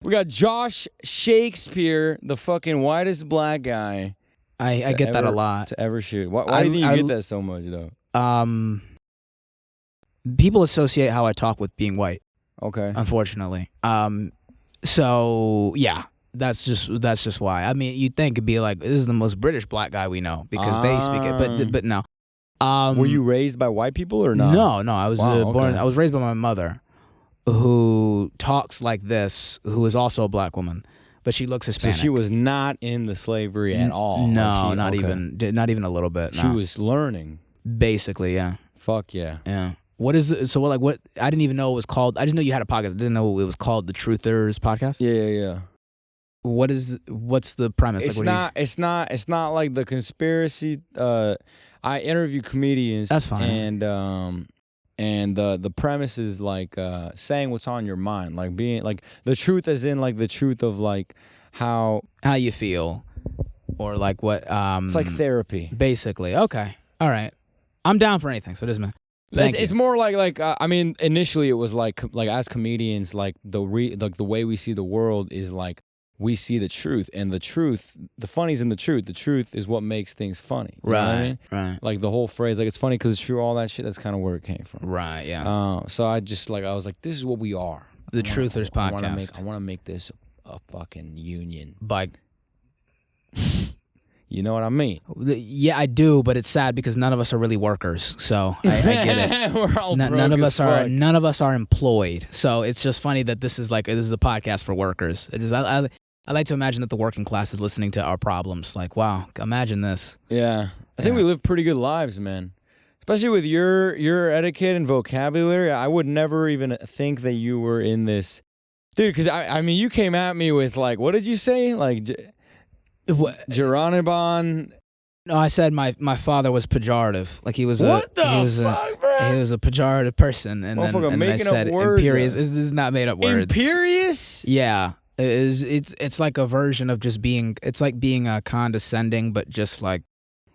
We got Josh Shakespeare, the fucking whitest black guy. I get that a lot. To ever shoot. Why do you think you get that so much, though? People associate how I talk with being white. Okay. Unfortunately. So yeah, that's just why. I mean, you'd think it'd be like, this is the most British black guy we know because they speak it, but no. Were you raised by white people or not? No. I was born. I was raised by my mother, who talks like this, who is also a black woman, but she looks Hispanic. So she was not in the slavery at all. No, not even a little bit. She was learning. Basically, yeah. Fuck yeah. Yeah. What is it? So what? I didn't even know it was called. I just know you had a podcast. I didn't know it was called the Truthers podcast. Yeah. What's the premise? It's not like the conspiracy. I interview comedians. That's fine. And the premise is like saying what's on your mind, like being like the truth, as in like the truth of like how you feel, or like what. It's like therapy, basically. Okay, all right. I'm down for anything, so it doesn't matter. It's more like I mean, initially it was like as comedians, like the way we see the world is like we see the truth, and the funny's in the truth. The truth is what makes things funny. You know what I mean? Right. Like the whole phrase, like it's funny because it's true. All that shit. That's kind of where it came from. Right. Yeah. So I was like, this is what we are. The Truthers podcast. I want to make this a fucking union. By. You know what I mean? Yeah, I do, but it's sad because none of us are really workers. So I get it. We're all broke none of as us fuck. are. None of us are employed. So it's just funny that this is a podcast for workers. I like to imagine that the working class is listening to our problems. Like, wow, imagine this. Yeah, I think we live pretty good lives, man. Especially with your etiquette and vocabulary. I would never even think that you were in this, dude. Because I mean, you came at me with like, what did you say? Like. Geronibon. No, I said my father was pejorative. Like he was what the fuck, bro? He was a pejorative person, and then I said imperious. This is not made up words. Imperious? Yeah, it's like a version of just being. It's like being condescending, but just like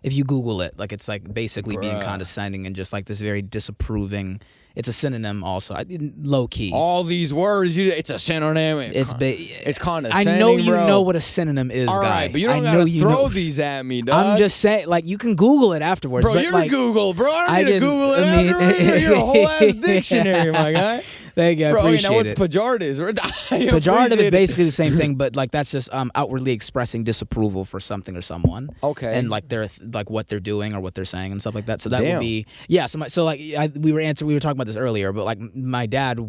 if you Google it, like it's like basically being condescending and just like this very disapproving. It's a synonym also, low key. All these words, it's a synonym. It's condescending, I know you bro. know what a synonym is, all right, guy. but you don't gotta throw these at me, dog. I'm just saying, like, you can Google it afterwards. Bro, but you're like, Google, bro. I don't need to Google it afterwards. You're a whole ass dictionary, my guy. Thank you, I appreciate now what's it. pejorative? Pejorative is basically the same thing, but like that's just outwardly expressing disapproval for something or someone. Okay. And like they're like what they're doing or what they're saying and stuff like that. So that would be we were talking about this earlier, but like my dad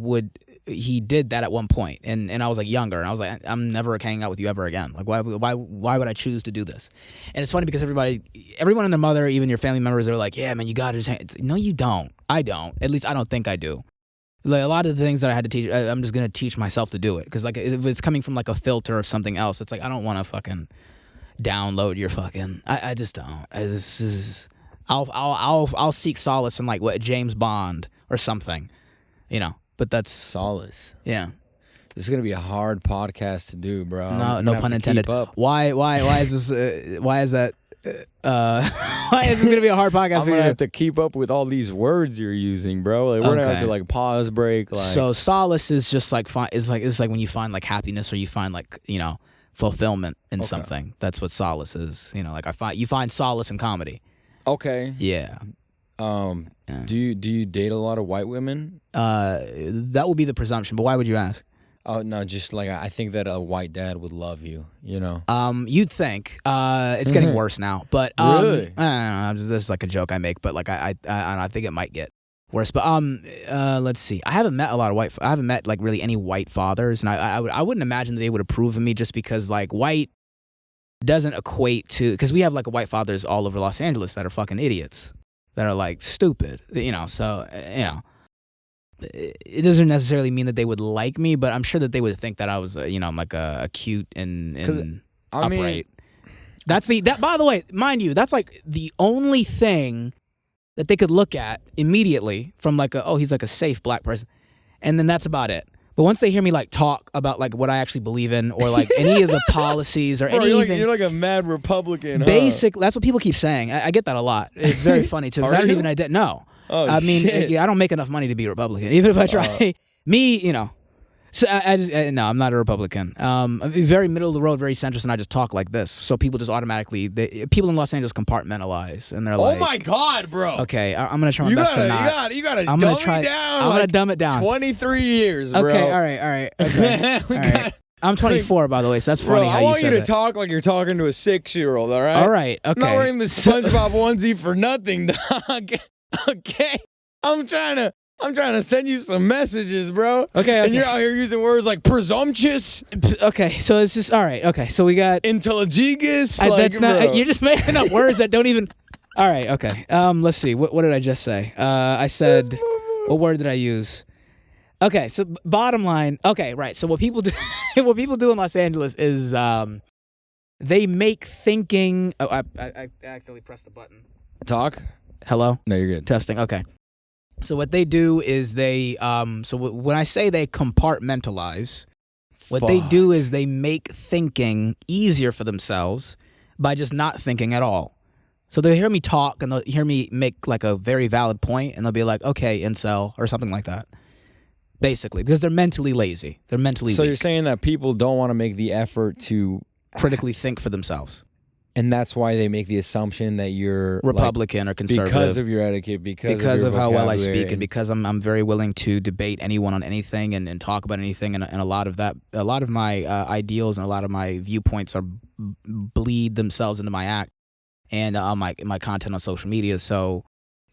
he did that at one point, and I was like younger, and I was like, I'm never hanging out with you ever again. Like why would I choose to do this? And it's funny because everyone and their mother, even your family members, are like, yeah, man, you gotta just hang. No, you don't. I don't. At least I don't think I do. Like a lot of the things that I had to teach, I'm just gonna teach myself to do it because like if it's coming from like a filter of something else, it's like I don't want to fucking download your fucking. I just don't. I'll seek solace in like what James Bond or something, you know. But that's solace. Yeah. This is gonna be a hard podcast to do, bro. No pun intended. Why is this? Why is that? Why is this gonna be a hard podcast? I'm gonna have to keep up with all these words you're using, bro. Like, we're gonna have to like pause, break. Like, so solace is just like it's like when you find like happiness or you find like fulfillment in something. That's what solace is. Like you find solace in comedy. Okay. Yeah. Do you date a lot of white women? That would be the presumption, but why would you ask? Oh no, just like I think that a white dad would love you. You'd think. It's getting worse now, but really, I don't know. This is like a joke I make, but like I think it might get worse. But let's see. I haven't met a lot of I haven't met like really any white fathers, and I wouldn't imagine that they would approve of me just because like white doesn't equate to because we have like white fathers all over Los Angeles that are fucking idiots that are like stupid. So it doesn't necessarily mean that they would like me, but I'm sure that they would think that I was, I'm like a cute and upright. That by the way, mind you, that's like the only thing that they could look at immediately from like he's like a safe black person, and then that's about it. But once they hear me like talk about like what I actually believe in or like any of the policies or anything, you're like a mad Republican. Basically, that's what people keep saying. I get that a lot. It's very funny too. I don't even know. Oh, I mean, shit. I don't make enough money to be a Republican. Even if I try, me, So no, I'm not a Republican. I'm very middle of the road, very centrist, and I just talk like this. So people just automatically, people in Los Angeles compartmentalize, and they're like, "Oh my God, bro!" Okay, I'm gonna try my best to not. You gotta I'm dumb gonna try. it down. I'm gonna dumb it down. 23 years, bro. Okay, all right. Okay. All right. I'm 24, by the way, so that's funny. Bro, how I want you to that. talk like you're talking to a 6-year-old. All right. All right. Okay. I'm not wearing the SpongeBob onesie for nothing, dog. Okay. I'm trying to send you some messages, bro. Okay. And you're out here using words like presumptuous. Okay, so it's just all right. Okay, so we got intelligigus. that's not. bro. You're just making up words that don't even. All right. Okay. Let's see. What did I just say? I said. What word did I use? Okay. So bottom line. Okay. Right. So what people do, what people do in Los Angeles is they make thinking. Oh, I accidentally pressed the button. Talk. Hello. No, you're good. Testing. Okay. So what they do is they when I say they compartmentalize, what they do is they make thinking easier for themselves by just not thinking at all. So they'll hear me talk and they'll hear me make like a very valid point and they'll be like, okay, incel or something like that. Basically, because they're mentally lazy. They're mentally So weak. you're saying that people don't want to make the effort to critically think for themselves. And that's why they make the assumption that you're Republican or conservative because of your etiquette, because of how well I speak, vocabulary. and because I'm very willing to debate anyone on anything and talk about anything, and a lot of my ideals and a lot of my viewpoints are bleed themselves into my act and my content on social media. So,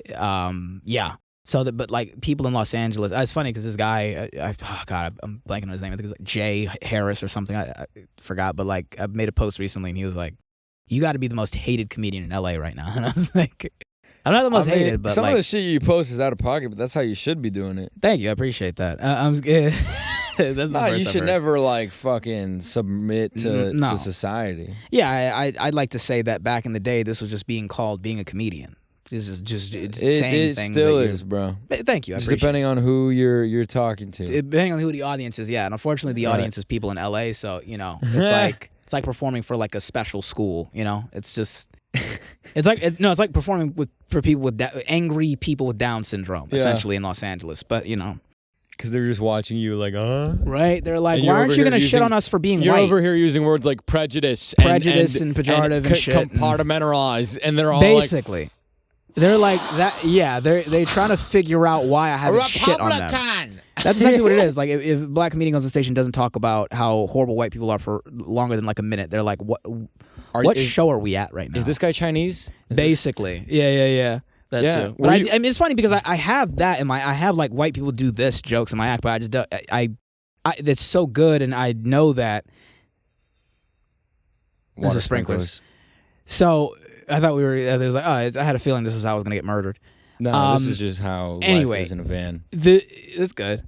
yeah. So, but like people in Los Angeles, it's funny because this guy, I'm blanking on his name. I think it's like Jay Harris or something. I forgot, but like I made a post recently, and he was like, "You got to be the most hated comedian in LA right now." And I was like, "I'm not the most hated, but some like, of the shit you post is out of pocket, but that's how you should be doing it." Thank you, I appreciate that. I'm that's the first you I've should heard. never like fucking submit to society. Yeah, I'd like to say that back in the day, this was just being a comedian. This is just it's saying It things. still is, bro. Thank you. I Just appreciate depending on who you're talking to. depending on who the audience is, yeah. And unfortunately, the audience is people in LA, so you know, it's like performing for like a special school. You know, it's just it's like performing for people with angry people with Down syndrome, essentially in Los Angeles. But you know, because they're just watching you like, right? They're like, why aren't you gonna shit on us for being you're white? over here using words like prejudice and pejorative and shit, compartmentalize, and they're all basically. They're like that, yeah. They're trying to figure out why I haven't shit on them. That's essentially what it is. Like if a black comedian goes on station doesn't talk about how horrible white people are for longer than like a minute, they're like, what show are we at right now? Is this guy Chinese? Basically, yeah. That's it. But I mean, it's funny because I have that in my I have like white people do this jokes in my act, but I just don't, it's so good, and I know that. Water sprinklers. So. I thought we were. There was like, I had a feeling this is how I was gonna get murdered. No, this is just how life is in a van. That's good,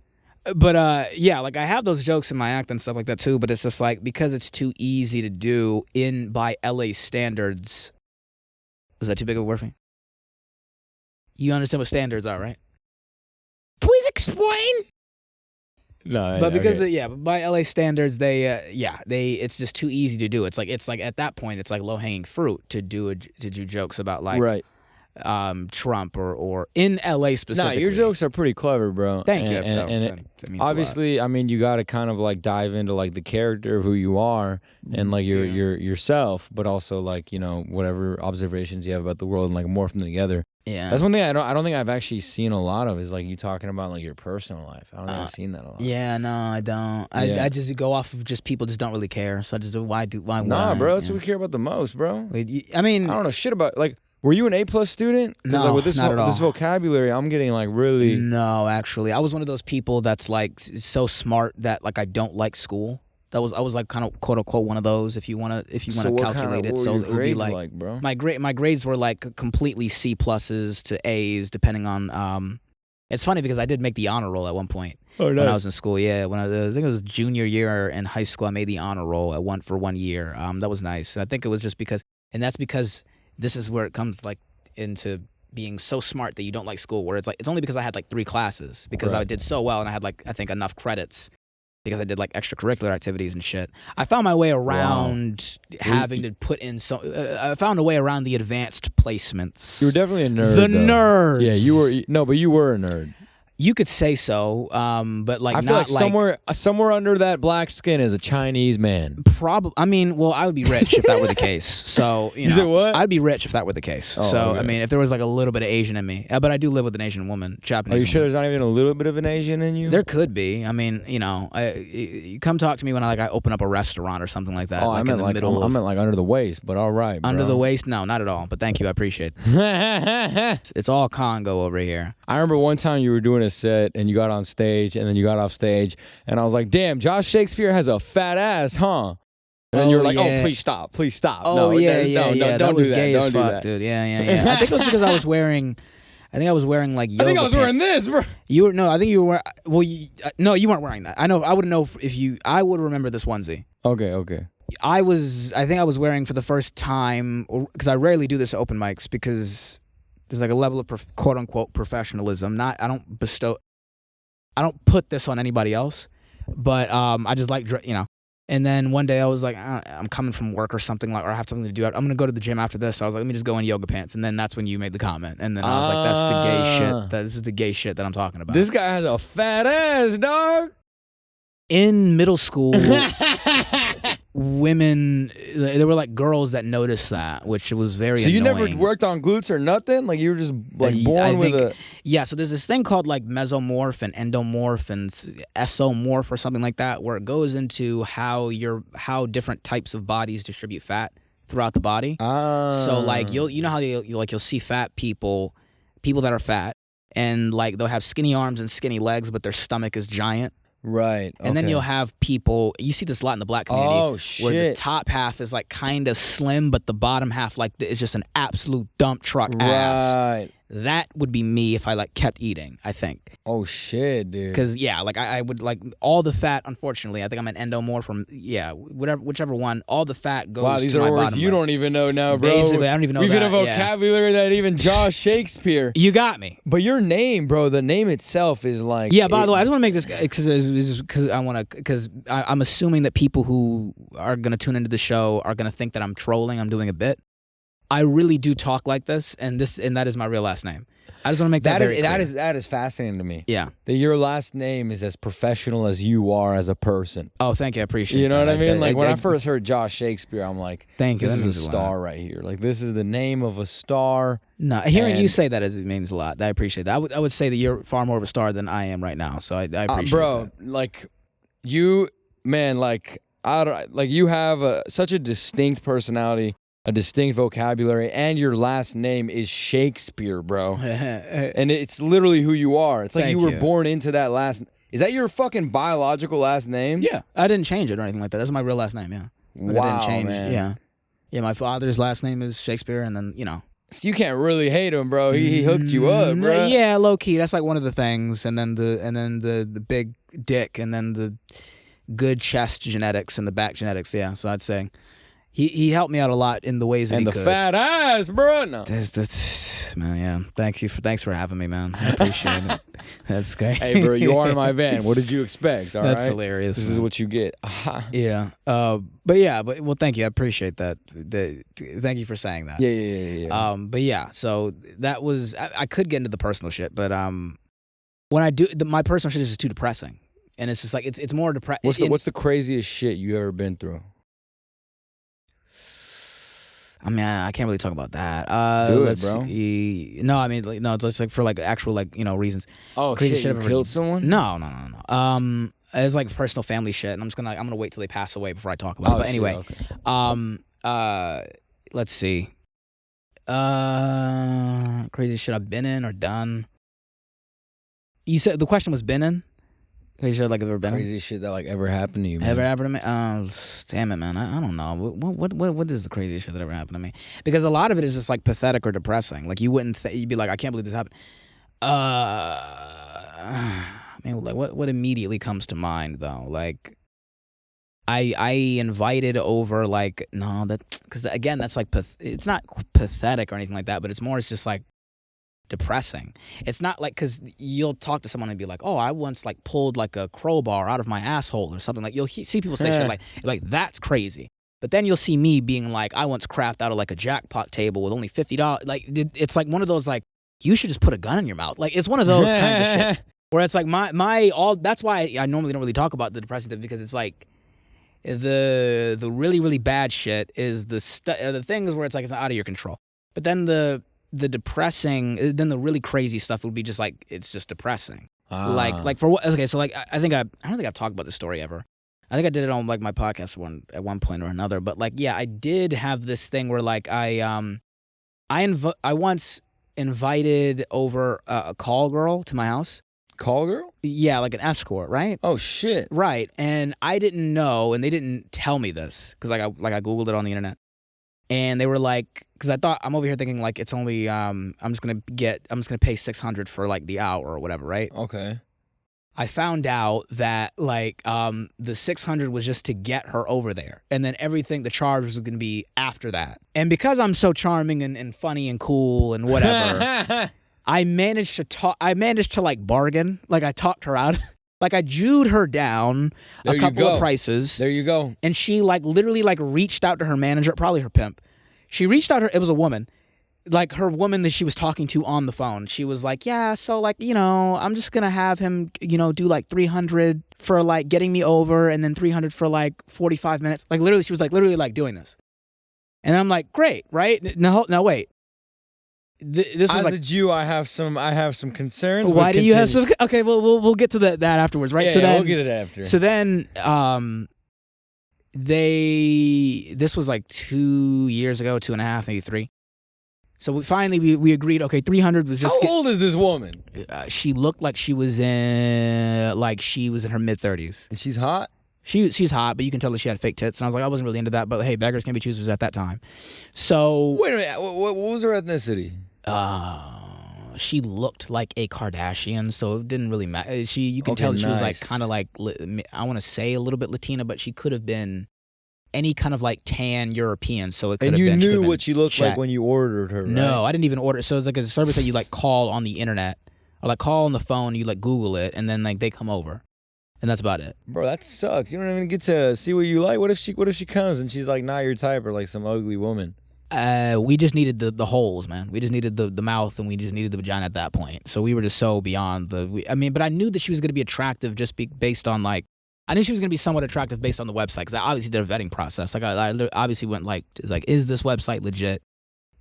but yeah, like I have those jokes in my act and stuff like that too. But it's just like because it's too easy to do by LA standards. Was that too big of a word for you? You understand what standards are, right? Please explain. No, but because by LA standards, it's just too easy to do. It's like at that point, it's like low hanging fruit to do jokes about like Trump or in LA specifically. No, your jokes are pretty clever, bro. Thank you. And obviously, I mean, you got to kind of like dive into like the character of who you are and like your yourself, but also like whatever observations you have about the world and like morph them together. Yeah, that's one thing I don't think I've actually seen a lot of is like you talking about like your personal life. I don't think I've seen that a lot. Yeah, no, I don't. I just go off of just people just don't really care. So I just why? Nah, bro, that's what we care about the most, bro. I mean, I don't know shit about like. Were you an A+ student? No, like with this not at all. This vocabulary, I'm getting like really. No, actually, I was one of those people that's like so smart that like I don't like school. I was like kind of quote unquote one of those if you want to calculate it. So it would be like bro? my grades were like completely C+ to A's depending on. It's funny because I did make the honor roll at one point when I was in school. Yeah, I think it was junior year in high school, I made the honor roll for 1 year. That was nice. And I think it was just because this is where it comes like into being so smart that you don't like school. Where it's like it's only because I had like 3 classes because I did so well and I had like I think enough credits. Because I did like extracurricular activities and shit. I found my way around having to put in I found a way around the advanced placements. You were definitely a nerd. The nerds. Yeah, you were. No, but you were a nerd. You could say so, but like I feel not like somewhere under that black skin is a Chinese man. Probably. I mean, well, I would be rich if that were the case. So you know, said what? I'd be rich if that were the case. Oh, so okay. I mean, if there was like a little bit of Asian in me, but I do live with an Asian woman, Japanese. Are you sure woman. there's not even a little bit of an Asian in you? There could be. I mean, you know, you come talk to me when I open up a restaurant or something like that. Oh, like I meant like I meant like under the waist, but all right. Bro. Under the waist? No, not at all. But thank you, I appreciate it. It's all Congo over here. I remember one time you were doing a set and you got on stage and then you got off stage and I was like, damn, Josh Shakespeare has a fat ass, huh? And then you were like, yeah. Oh, please stop. Please stop. Oh, no, yeah. Don't do that. Gay Don't as do fuck, that. dude. Yeah. I think it was because I was wearing like yoga I think I was wearing this, bro. I think you were no, you weren't wearing that. I know. I wouldn't know I would remember this onesie. Okay. I think I was wearing for the first time, because I rarely do this at open mics because there's like a level of quote unquote professionalism. I don't put this on anybody else, but I just like, you know. And then one day I was like, I'm coming from work or something, like, or I have something to do. I'm gonna go to the gym after this. So I was like, let me just go in yoga pants. And then that's when you made the comment. And then I was like, that's the gay shit. This is the gay shit that I'm talking about. This guy has a fat ass, dog. In middle school, women, there were like girls that noticed that, which was very So you annoying. never worked on glutes or nothing? Like you were just like born with a... Yeah, so there's this thing called like mesomorph and endomorph and esomorph or something like that, where it goes into how different types of bodies distribute fat throughout the body. So like you know how you'll see fat people that are fat, and like they'll have skinny arms and skinny legs, but their stomach is giant. Right. And then you'll have people, you see this a lot in the black community, where the top half is like kind of slim, but the bottom half like is just an absolute dump truck ass. Right. That would be me if I like kept eating, I think. Oh shit, dude. Because yeah, like I would like all the fat. Unfortunately, I think I'm an endomorph from whichever one. All the fat goes. Wow, these to are my words bottom you leg. don't even know now, bro. Basically, I don't even know. We've that, got a vocabulary that even Josh Shakespeare. You got me. But your name, bro, the name itself is like. Yeah. By the way, I just want to make this because I'm assuming that people who are gonna tune into the show are gonna think that I'm trolling. I'm doing a bit. I really do talk like this, and that is my real last name. I just want to make that very clear. That is fascinating to me. Yeah. That your last name is as professional as you are as a person. Oh, thank you. I appreciate it. You know what I mean? Like when I first heard Josh Shakespeare, I'm like, thank you. This is a star right here. Like this is the name of a star. No, hearing you say that means a lot. I appreciate that. I would say that you're far more of a star than I am right now. So I appreciate bro, that. like you, man, like you have such a distinct personality, a distinct vocabulary, and your last name is Shakespeare, bro. And it's literally who you are. It's like you were born into that last. Is that your fucking biological last name? Yeah, I didn't change it or anything like that. That's my real last name. Yeah. Like, wow, I didn't change. Man. Yeah. My father's last name is Shakespeare, and then you know. So you can't really hate him, bro. He hooked you up, bro. Yeah, low key. That's like one of the things, and then the big dick, and then the good chest genetics and the back genetics. Yeah, so I'd say. He helped me out a lot in the ways that he could. And the fat ass, bro. No. That's man, yeah. Thanks for having me, man. I appreciate it. That's great. Hey, bro, you are in my van. What did you expect? All right, that's hilarious. This is what you get. Yeah. Well, thank you. I appreciate that. Thank you for saying that. Yeah. But yeah. So that was. I could get into the personal shit, but when I do, my personal shit is just too depressing, and it's just like it's more depressing. What's the craziest shit you ever been through? I mean, I can't really talk about that. Do it, bro. No, I mean, no, it's like for like actual like reasons. Oh, shit, you killed someone? No. It's like personal family shit, and I'm gonna wait till they pass away before I talk about it. But anyway, okay. Let's see. Crazy shit I've been in or done. You said the question was been in? Crazy shit like I've ever been in? Crazy shit that like ever happened to you, man. Ever happened to me? Damn it, man. I don't know. What is the craziest shit that ever happened to me? Because a lot of it is just like pathetic or depressing. Like you wouldn't you'd be like, I can't believe this happened. I mean, like what immediately comes to mind though? Like I invited over like because again that's like it's not pathetic or anything like that, but it's just like depressing. It's not like because you'll talk to someone and be like, oh, I once like pulled like a crowbar out of my asshole or something. Like you'll see people say shit like that's crazy. But then you'll see me being like, I once crapped out of like a jackpot table with only $50. Like it's like one of those like you should just put a gun in your mouth. Like it's one of those kinds of shit. Where it's like my all. That's why I normally don't really talk about the depressing stuff, because it's like the really really bad shit is the things where it's like it's not out of your control. But then the depressing, then the really crazy stuff would be just like it's just depressing. Like for what? Okay, so like I don't think I've talked about this story ever. I think I did it on like my podcast at one point or another. But like yeah, I did have this thing where like I once invited over a call girl to my house. Call girl? Yeah, like an escort, right? Oh shit! Right, and I didn't know, and they didn't tell me this because I googled it on the internet, and they were like, because I thought I'm over here thinking like it's only I'm just gonna pay $600 for like the hour or whatever, right? Okay. I found out that like the $600 was just to get her over there, and then everything, the charge was gonna be after that. And because I'm so charming and funny and cool and whatever. I managed to like bargain. Like I talked her out. Like I Jewed her down a couple of prices. There you go. And she like literally like reached out to her manager, probably her pimp. She reached out it was a woman. Like her woman that she was talking to on the phone. She was like, yeah, so like, I'm just going to have him, do like $300 for like getting me over, and then $300 for like 45 minutes. Like literally, she was like literally like doing this. And I'm like, great, right? Now wait. This was as like, a Jew, I have some concerns. Why do you have some? Okay, well, we'll get to that afterwards, right? Yeah, so then, we'll get it after. So then, this was like 2 years ago, 2.5, maybe 3. So we agreed. Okay, $300 was just. How old is this woman? She looked like she was in her mid-30s. And she's hot. She's hot, but you can tell that she had fake tits. And I was like, I wasn't really into that. But hey, beggars can't be choosers at that time. So wait a minute, what was her ethnicity? She looked like a Kardashian, so it didn't really matter. You can tell that she was like kind of like, I want to say a little bit Latina, but she could have been any kind of like tan European. So it could have been. And you knew what she looked like when you ordered her, right? No, I didn't even order. So it's like a service that you like call on the internet or like call on the phone. You like Google it, and then like they come over. And that's about it. Bro, that sucks. You don't even get to see what you like. What if she comes and she's like not your type, or like some ugly woman? We just needed the holes, man. We just needed the mouth, and we just needed the vagina at that point. So we were just so beyond but I knew that she was going to be attractive just based on like, I knew she was going to be somewhat attractive based on the website, because I obviously did a vetting process. Like I obviously went like, is this website legit?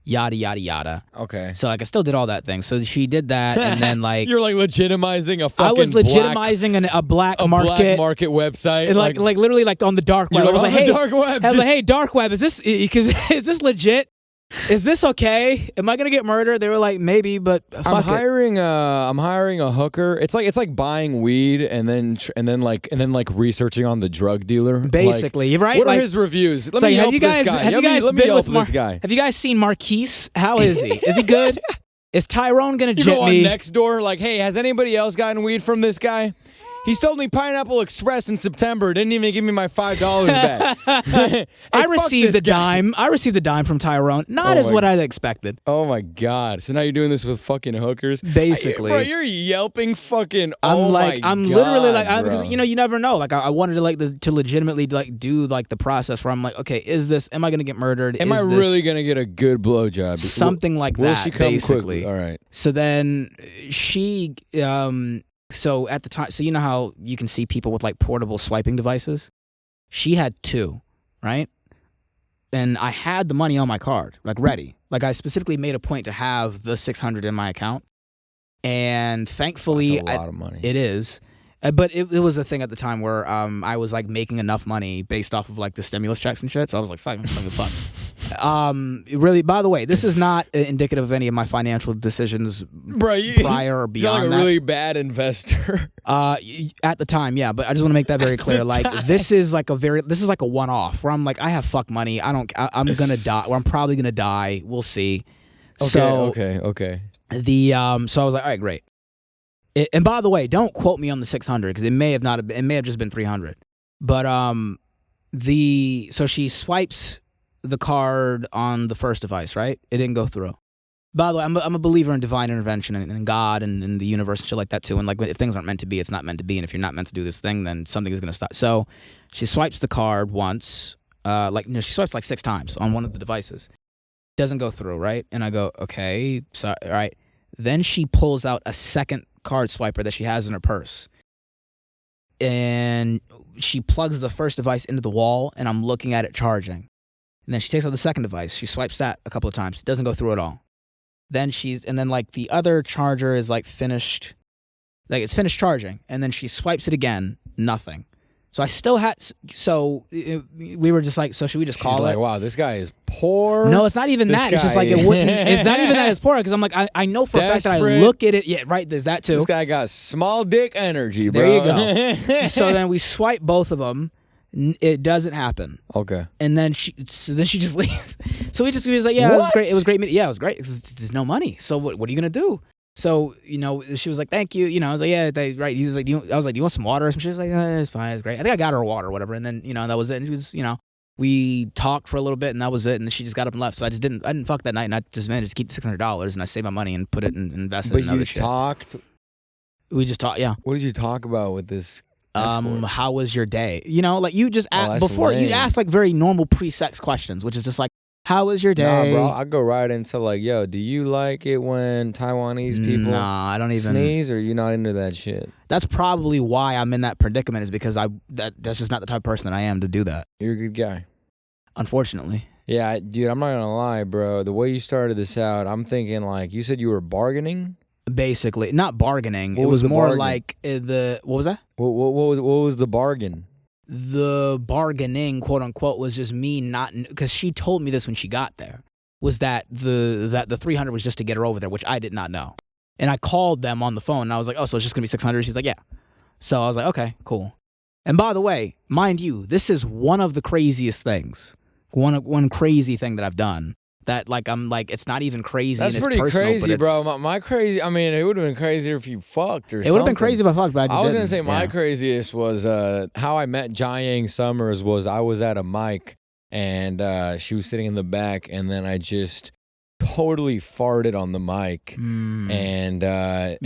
Yada yada yada. Okay. So like I still did all that thing. So she did that, and then like you're like legitimizing a fucking. I was legitimizing a black market website, and like literally like on the dark web. Like, I was like, hey, dark web. I was like, hey, dark web, is this legit? Is this okay? Am I gonna get murdered? They were like, maybe, but fuck I'm hiring a hooker. It's like buying weed and then researching on the drug dealer. Basically, like, right? What like, are his reviews? Let me help this guy. Let me help this guy. Have you guys seen Marquise? How is he? Is he good? Is Tyrone gonna jet me? You go on Nextdoor, like, hey, has anybody else gotten weed from this guy? He sold me Pineapple Express in September. Didn't even give me my $5 back. Hey, I received a dime. I received a dime from Tyrone. Not as what I expected. Oh my god! So now you're doing this with fucking hookers, basically. Bro, you're yelping fucking. I'm literally like, because you never know. Like I wanted to like to legitimately like do like the process where I'm like, okay, am I gonna get murdered? Am I really gonna get a good blowjob? Something like that. Will she come basically? Quickly? All right. So then she So at the time, so you know how you can see people with like portable swiping devices? She had 2, right? And I had the money on my card, like ready. Like I specifically made a point to have the $600 in my account. And thankfully, that's a lot of money. It is. But it was a thing at the time where I was like making enough money based off of like the stimulus checks and shit. So I was like, fuck, fuck. Really, by the way, this is not indicative of any of my financial decisions, bro, prior or beyond. You're like a really bad investor. At the time, yeah. But I just want to make that very clear. Like this is like a one-off where I'm like, I have fuck money. I'm gonna die. Or I'm probably gonna die. We'll see. Okay. So I was like, all right, great. And by the way, don't quote me on the 600 because it may have just been 300. But so she swipes the card on the first device, right? It didn't go through. By the way, I'm a believer in divine intervention and God and in the universe and shit like that too. And like if things aren't meant to be, it's not meant to be. And if you're not meant to do this thing, then something is gonna stop. So she swipes the card once, she swipes like 6 times on one of the devices. Doesn't go through, right? And I go, okay, so all right. Then she pulls out a second card swiper that she has in her purse. And she plugs the first device into the wall, and I'm looking at it charging. And then she takes out the second device. She swipes that a couple of times. It doesn't go through at all. Then like the other charger is like finished. Like it's finished charging. And then she swipes it again. Nothing. So I still had, we were just like, so should we just call it? Like, wow, this guy is poor. No, it's not even that. It's just like, it wouldn't, it's not even that it's poor, because I'm like, I know for a fact that I look at it. Yeah, right, there's that too. This guy got small dick energy, bro. There you go. So then we swipe both of them. It doesn't happen. Okay. And then she just leaves. So we was like, yeah, it was great. It was great. Yeah, it was great. There's no money. So what are you going to do? So, she was like, thank you. I was like, yeah, right. He was like, I was like, do you want some water? She was like, it's fine. It's great. I think I got her water or whatever. And then, that was it. And she was, we talked for a little bit and that was it. And she just got up and left. So I didn't fuck that night. And I just managed to keep $600 and I saved my money and put it and invested in other shit. But you talked? We just talked, yeah. What did you talk about with this escort? How was your day? Like you just asked, before you'd ask like very normal pre-sex questions, which is just like, how was your day? Nah, bro, I go right into like, yo, do you like it when Taiwanese people I don't even sneeze, or you not into that shit? That's probably why I'm in that predicament, is because that's just not the type of person that I am to do that. You're a good guy. Unfortunately. Yeah, dude, I'm not gonna lie, bro. The way you started this out, I'm thinking like, you said you were bargaining? Basically, not bargaining. It was more bargain? Like what was that? What was the bargain? The bargaining, quote unquote, was just me not, because she told me this when she got there, was that the 300 was just to get her over there, which I did not know. And I called them on the phone and I was like, oh, so it's just gonna be 600? She's like, yeah. So I was like, okay, cool. And by the way, mind you, this is one of the craziest things, one crazy thing that I've done. That like I'm like, it's not even crazy. That's and it's pretty personal, crazy, bro. My crazy. I mean, it would have been crazier if you fucked or something. It would have been crazy if I fucked, but I was gonna say my craziest was how I met Jiayang Summers. Was I was at a mic and she was sitting in the back, and then I just totally farted on the mic, and then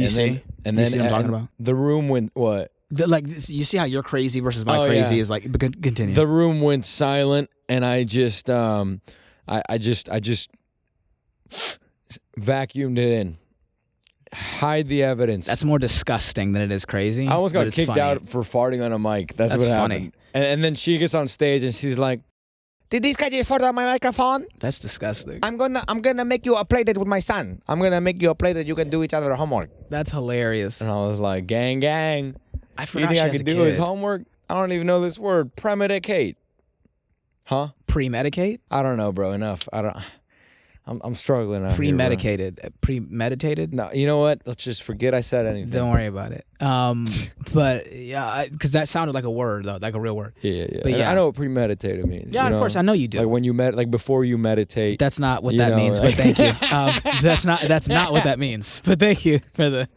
I'm talking about? The room went what? You see how you're crazy versus my crazy is like, continue. The room went silent, and I just I just vacuumed it in. Hide the evidence. That's more disgusting than it is crazy. I almost got kicked out for farting on a mic. That's what happened. Funny. And then she gets on stage and she's like, "Did this guy just fart on my microphone? That's disgusting. I'm gonna make you a play date with my son. I'm gonna make you a play that you can do each other homework." That's hilarious. And I was like, "Gang, gang." I forgot. You think I could do his homework? I don't even know this word. Premedicate. Huh? Premedicate? I don't know, bro. Enough. I'm struggling out Premedicated. Premeditated? No, you know what? Let's just forget I said anything. Don't worry about it. But yeah, because that sounded like a word though, like a real word. Yeah. But yeah, I know what premeditated means. Yeah, of course, I know you do. Like when you like before you meditate. That's not what that means. But thank you. That's not what that means. But thank you for the.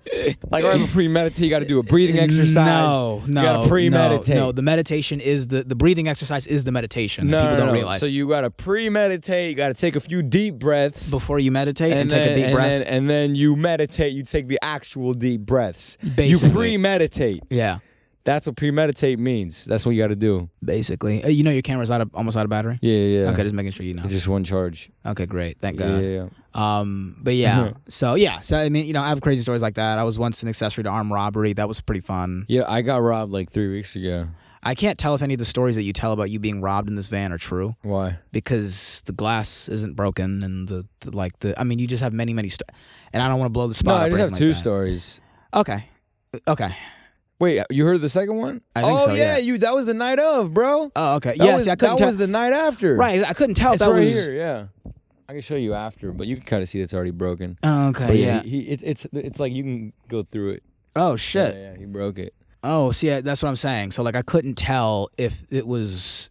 Like right before you meditate, you got to do a breathing exercise. No. You got to premeditate. No, the meditation is the breathing exercise is the meditation. No, people don't realize. So you got to premeditate. You got to take a few deep breaths before you meditate and take a deep breath. And then you meditate. You take the actual deep breaths. Basically. You premeditate. Yeah. That's what premeditate means. That's what you got to do. Basically. You know your camera's almost out of battery? Yeah. Okay, just making sure you know. It's just one charge. Okay, great. Thank God. Yeah. But yeah. So I mean, I have crazy stories like that. I was once an accessory to armed robbery. That was pretty fun. Yeah, I got robbed like 3 weeks ago. I can't tell if any of the stories that you tell about you being robbed in this van are true. Why? Because the glass isn't broken and I mean, you just have many stories. And I don't want to blow the spot up. No, I just have two that. stories. Okay. Wait, you heard the second one? I think so, yeah. That was the night of, bro. Oh, okay. That was the night after. Right, I couldn't tell if it's that right was... here, yeah. I can show you after, but you can kind of see it's already broken. Oh, okay, but yeah. It's like you can go through it. Oh, shit. Yeah, he broke it. Oh, see, that's what I'm saying. So, like, I couldn't tell if it was...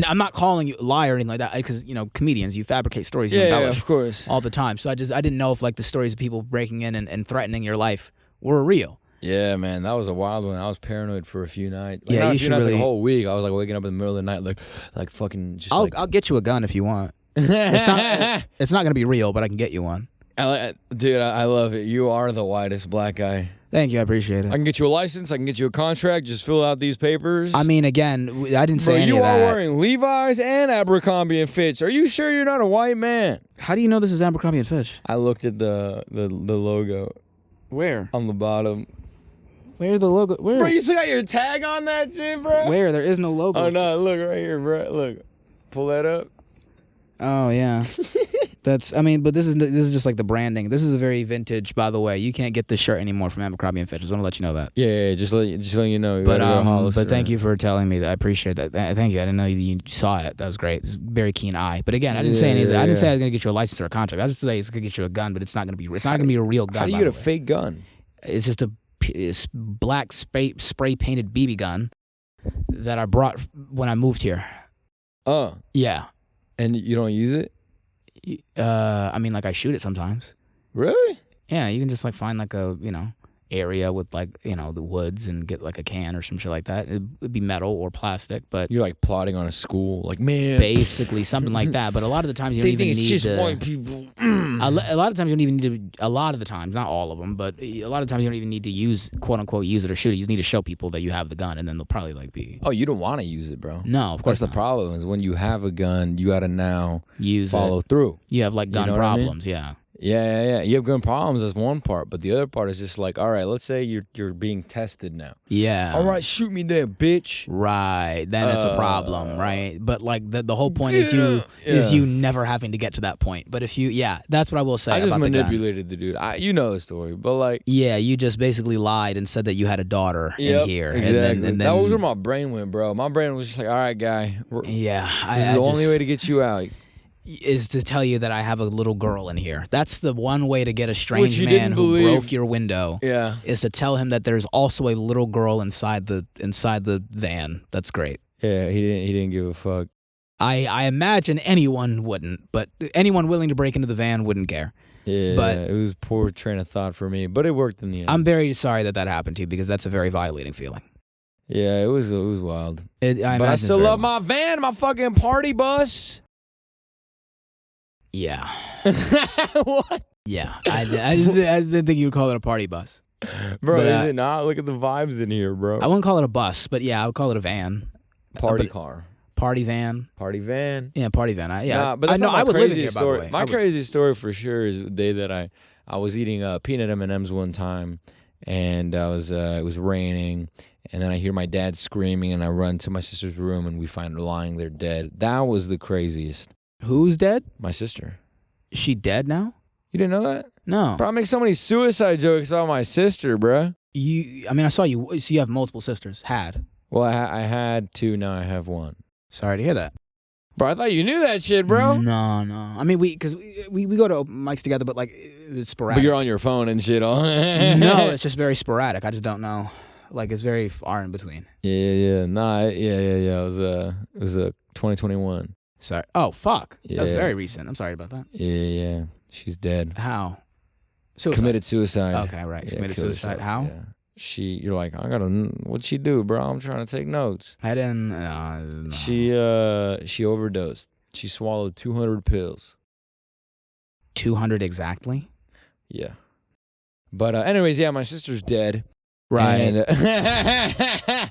I'm not calling you a liar or anything like that, because, comedians, you fabricate stories, you embellish of course. all the time. So I didn't know if, like, the stories of people breaking in and threatening your life were real. Yeah, man, that was a wild one. I was paranoid for a few nights. Like, you should really... like a whole week. I was like waking up in the middle of the night, like fucking. Just I'll get you a gun if you want. It's not gonna be real, but I can get you one. Dude, I love it. You are the whitest black guy. Thank you. I appreciate I it. can get you a license. I can get you a contract. Just fill out these papers. I mean, again, I didn't say any you of are that. wearing Levi's and Abercrombie and Fitch. Are you sure you're not a white man? How do you know this is Abercrombie and Fitch? I looked at the logo Where? on the bottom. Where's the logo? Where? Bro, you still got your tag on that shit, bro? Where? There is no logo. Oh, no. Look right here, bro. Look. Pull that up. Oh, yeah. That's, I mean, but this is just like the branding. This is a very vintage, by the way. You can't get this shirt anymore from Abercrombie and Fitch. I just want to let you know that. Yeah, just letting you know. But thank you for telling me that. I appreciate that. Thank you. I didn't know you saw it. That was great. It's a very keen eye. But again, I didn't say anything. I didn't say I was gonna get you a license or a contract. I just say it's gonna get you a gun, but it's not gonna be. It's not gonna be a real gun. How do you get a fake gun? It's just a black spray painted BB gun that I brought when I moved here. Oh. Yeah. And you don't use it? I mean, like I shoot it sometimes. Really? Yeah, you can just like find like a area with like the woods and get like a can or some shit like that. It'd be metal or plastic, but you're like plotting on a school, like man, basically something like that. But a lot of the times you don't even need just to. White people. A lot of times you don't even need to. A lot of the times, not all of them, but a lot of times you don't even need to use quote unquote use it or shoot it. You just need to show people that you have the gun, and then they'll probably like be. Oh, you don't want to use it, bro. No, of course that's the problem. Is when you have a gun, you got to now follow through. You have like gun problems, yeah. Yeah. You have gun problems. That's one part, but the other part is just like, all right, let's say you're being tested now. Yeah. All right, shoot me there, bitch. Right. Then it's a problem, right? But like the whole point is you never having to get to that point. But if that's what I will say. I just about manipulated the dude. You know the story, but like, you just basically lied and said that you had a daughter in here. Exactly. And then, that was where my brain went, bro. My brain was just like, all right, guy. This is the only way to get you out. Is to tell you that I have a little girl in here. That's the one way to get a strange man who broke your window. Yeah, is to tell him that there's also a little girl inside the van. That's great. Yeah, he didn't give a fuck. I imagine anyone wouldn't, but anyone willing to break into the van wouldn't care. Yeah, but it was a poor train of thought for me, but it worked in the end. I'm very sorry that happened to you because that's a very violating feeling. Yeah, it was wild. But I still love my van, my fucking party bus. Yeah. What? Yeah. I just didn't think you would call it a party bus. Bro, is it not? Look at the vibes in here, bro. I wouldn't call it a bus, but yeah, I would call it a van. Party car. Party van. Party van. Yeah, party van. But that's not my crazy story. By the way. My crazy story for sure is the day that I was eating peanut M&Ms one time, and it was raining, and then I hear my dad screaming, and I run to my sister's room, and we find her lying there dead. That was the craziest. Who's dead? My sister. Is she dead now? You didn't know that? No. Bro, I make so many suicide jokes about my sister, bro. I saw you. So you have multiple sisters. Had. Well, I had two. Now I have one. Sorry to hear that. Bro, I thought you knew that shit, bro. No. I mean, we go to mics together, but like it's sporadic. But you're on your phone and shit. No, it's just very sporadic. I just don't know. Like it's very far in between. Yeah. Nah, yeah. It was 2021. Sorry. Oh, fuck. Yeah. That's very recent. I'm sorry about that. Yeah. She's dead. How? Suicide. Committed suicide. Okay, right. She committed suicide. How? Yeah. You're like, what'd she do, bro? I'm trying to take notes. I didn't. No. She overdosed. She swallowed 200 pills. 200 exactly? Yeah. But anyways, yeah, my sister's dead. Right. And,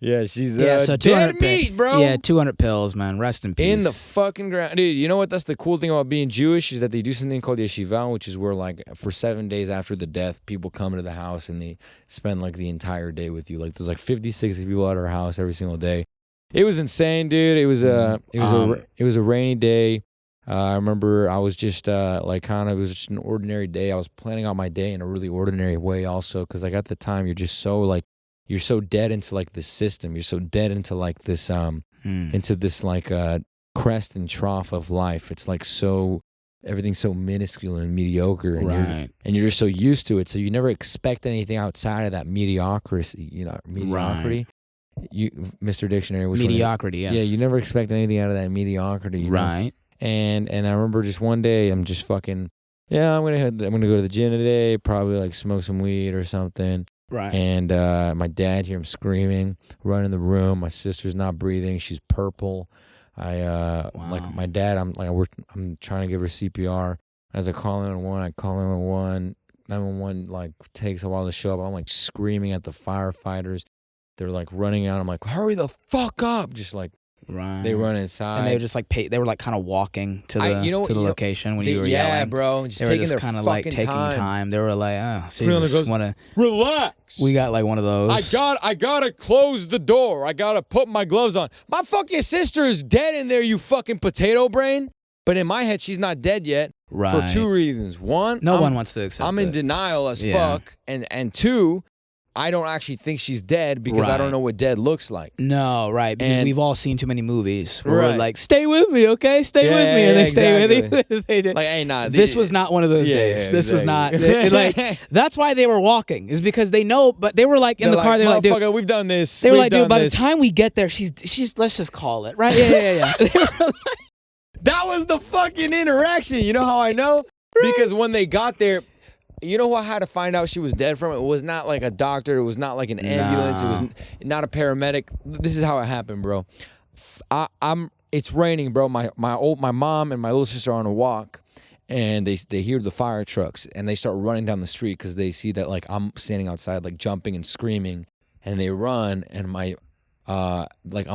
yeah, she's so dead meat, bro. Yeah, 200 pills, man. Rest in peace. In the fucking ground. Dude, you know what? That's the cool thing about being Jewish is that they do something called yeshiva, which is where, like, for 7 days after the death, people come into the house and they spend, like, the entire day with you. Like, there's, like, 50, 60 people at our house every single day. It was insane, dude. It was a rainy day. I remember I was just, it was just an ordinary day. I was planning out my day in a really ordinary way also because, like, at the time, you're just so, like, you're so dead into like this system. You're so dead into like this into this like crest and trough of life. It's like everything's so minuscule and mediocre, and you're just so used to it. So you never expect anything outside of that mediocrity. Mediocrity. Right. Mr. Dictionary was mediocrity. Yes. Yeah, you never expect anything out of that mediocrity. Right. Know? And I remember just one day I'm just fucking I'm gonna go to the gym today. Probably like smoke some weed or something. Right. And my dad hear him screaming, run in the room. My sister's not breathing. She's purple. Like my dad, I'm trying to give her CPR. As I call 911, 911 like takes a while to show up. I'm like screaming at the firefighters. They're like running out. I'm like, hurry the fuck up! Just like they run inside, and they were just like they were like kind of walking to the location when you were yelling. Yeah, bro. Just they were taking just their kind of like taking time. They were like, oh, Jesus, relax. We got like one of those. I gotta close the door. I gotta put my gloves on. My fucking sister is dead in there, you fucking potato brain. But in my head, she's not dead yet. Right. For two reasons. One, no one wants to accept I'm in denial as fuck. And two, I don't actually think she's dead because I don't know what dead looks like. No, right. Because And we've all seen too many movies where we're like, stay with me, okay? Stay with me. And they stay with you. They did. Like, hey, nah. This was not one of those days. This was not. Like, that's why they were walking, is because they know, but they were like in the car, they were like, dude, we've done this. They were like, dude, by the time we get there, she's let's just call it, right? Yeah. They were like, that was the fucking interaction. You know how I know? Because when they got there, you know how to find out she was dead from? It was not like a doctor. It was not like an ambulance. It was not a paramedic. This is how it happened, bro. It's raining, bro. My mom and my little sister are on a walk, and they hear the fire trucks, and they start running down the street because they see that like I'm standing outside, like jumping and screaming, and they run, and I'm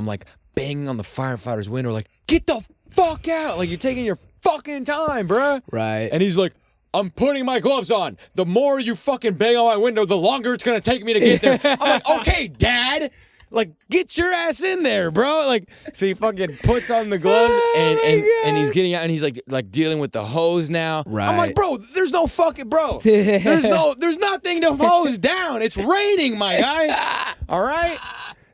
like banging on the firefighter's window, like, get the fuck out! Like, you're taking your fucking time, bro. Right. And he's like, I'm putting my gloves on. The more you fucking bang on my window, the longer it's gonna take me to get there. I'm like, okay, Dad. Like, get your ass in there, bro. Like, so he fucking puts on the gloves and he's getting out and he's like dealing with the hose now. Right. I'm like, bro, there's no fucking there's nothing to hose down. It's raining, my guy. All right.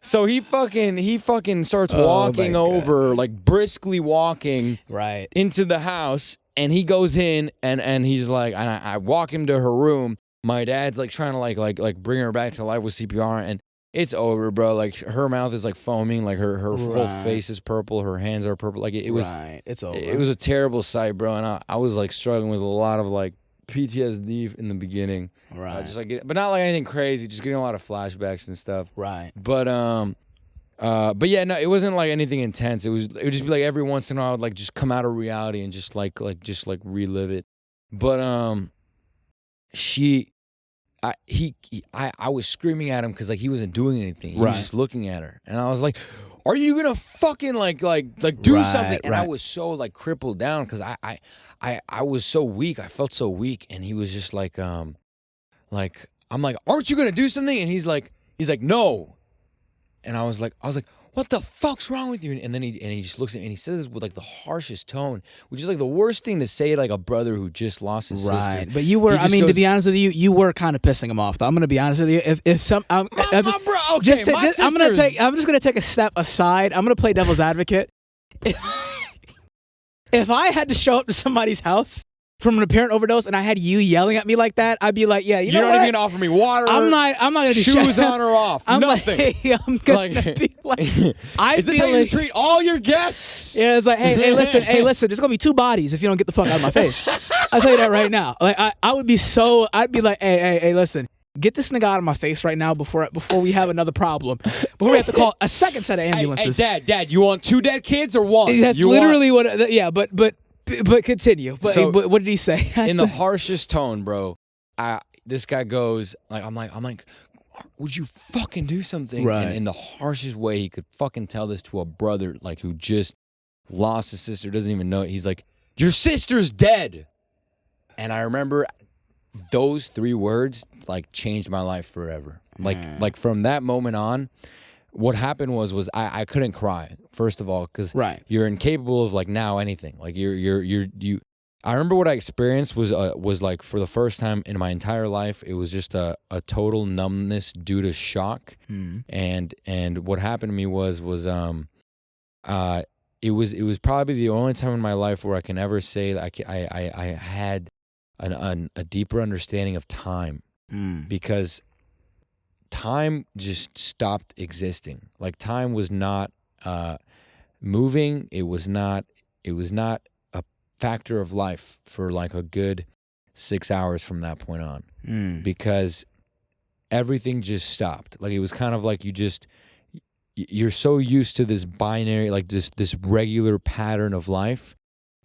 So he fucking starts walking over, like briskly walking into the house. And he goes in and he's like, and I walk him to her room. My dad's like trying to like bring her back to life with CPR, and it's over, bro. Like her mouth is like foaming, like her whole face is purple, her hands are purple. Like it was, it's over. It was a terrible sight, bro. And I was like struggling with a lot of like PTSD in the beginning, just like, but not like anything crazy, just getting a lot of flashbacks and stuff, But yeah, no, it wasn't like anything intense. It would just be like every once in a while I would like just come out of reality and just like relive it. But I was screaming at him because like he wasn't doing anything. He was just looking at her, and I was like, "Are you gonna fucking like do something?" And I was so like crippled down because I was so weak. I felt so weak, and he was just like I'm like, "Aren't you gonna do something?" And he's like, "No." And I was like, what the fuck's wrong with you? And then he just looks at me and he says this with like the harshest tone, which is like the worst thing to say to like a brother who just lost his sister. But you were, to be honest with you, you were kind of pissing him off. Though. I'm gonna be honest with you. If some, I'm just gonna take a step aside. I'm gonna play devil's advocate. If I had to show up to somebody's house from an apparent overdose, and I had you yelling at me like that, I'd be like, "Yeah, you're not even gonna offer me water. I'm not gonna do shoes on or off. Nothing. Like, I'm gonna be like, is this how you treat all your guests? Yeah, it's like, hey, listen. There's gonna be 2 bodies if you don't get the fuck out of my face. I'll tell you that right now. Like, I'd be like, hey, listen. Get this nigga out of my face right now before we have another problem. Before we have to call a second set of ambulances. Hey, Dad, you want 2 dead kids or 1? That's literally what. Yeah, but continue. But what did he say? In the harshest tone, bro. This guy goes like, I'm like, would you fucking do something? Right. And in the harshest way he could fucking tell this to a brother like who just lost his sister, doesn't even know it. He's like, your sister's dead. And I remember those 3 words like changed my life forever. Like from that moment on, what happened was I couldn't cry, first of all, because you're incapable of like now anything. Like you. I remember what I experienced was like for the first time in my entire life, it was just a total numbness due to shock. And what happened to me was it was probably the only time in my life where I can ever say that I had a deeper understanding of time, because time just stopped existing. Like time was not moving. It was not a factor of life for like a good 6 hours from that point on, because everything just stopped. Like it was kind of like you're so used to this binary, like this regular pattern of life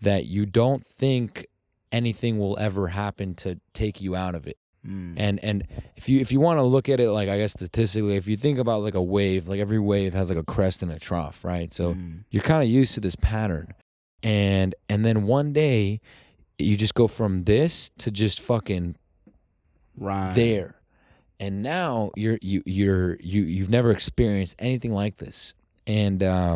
that you don't think anything will ever happen to take you out of it. And if you want to look at it, like, I guess statistically, if you think about like a wave, like every wave has like a crest and a trough, right? So you're kind of used to this pattern, and then one day you just go from this to just fucking there, and now you've never experienced anything like this. And I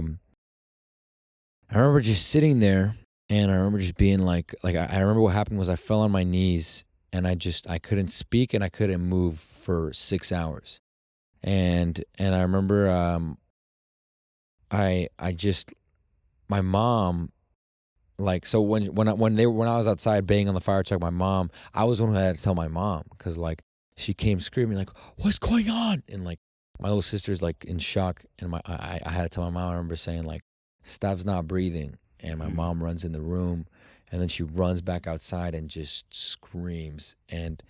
remember just sitting there, and I remember just being like I remember what happened was I fell on my knees, and I couldn't speak and I couldn't move for 6 hours, and I remember my mom, like, so when I was outside banging on the fire truck, my mom, I was the one who had to tell my mom, because like she came screaming like, "What's going on?" And like my little sister's like in shock, and I had to tell my mom. I remember saying like, "Stav's not breathing," and my mom runs in the room, and then she runs back outside and just screams, and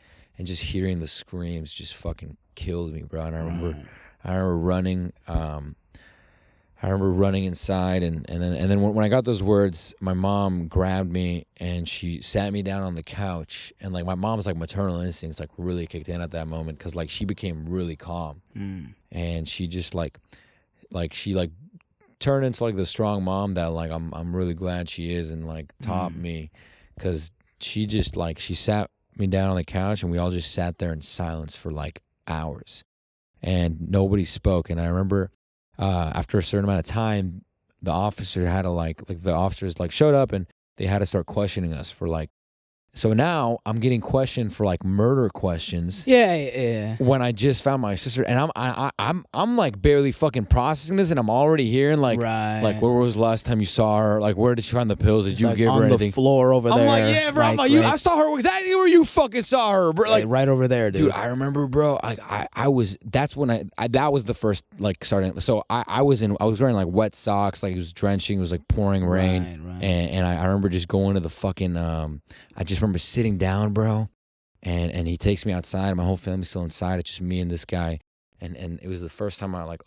just hearing the screams just fucking killed me, bro. And I remember running. I remember running inside, and then when I got those words, my mom grabbed me and she sat me down on the couch, and like my mom's like maternal instincts like really kicked in at that moment, because like she became really calm, and she just like she like turned into like the strong mom that like I'm really glad she is, and like taught me, because she just like she sat me down on the couch and we all just sat there in silence for like hours, and nobody spoke. And I remember after a certain amount of time, the officer had to the officers like showed up, and they had to start questioning us for like, so now I'm getting questioned for like murder questions. Yeah. When I just found my sister, and I'm like barely fucking processing this, and I'm already hearing like, like, where was the last time you saw her? Like, where did she find the pills? Did you like give her on anything? The floor over there. I'm like, yeah, bro. Like, I saw her exactly where you fucking saw her, bro. Like right over there, dude. I remember, bro. I was. That's when that was the first like starting. So I was wearing like wet socks, like it was drenching, it was like pouring rain, and I remember just going to the fucking. I just remember sitting down, bro, and he takes me outside. My whole family's still inside. It's just me and this guy, and it was the first time I like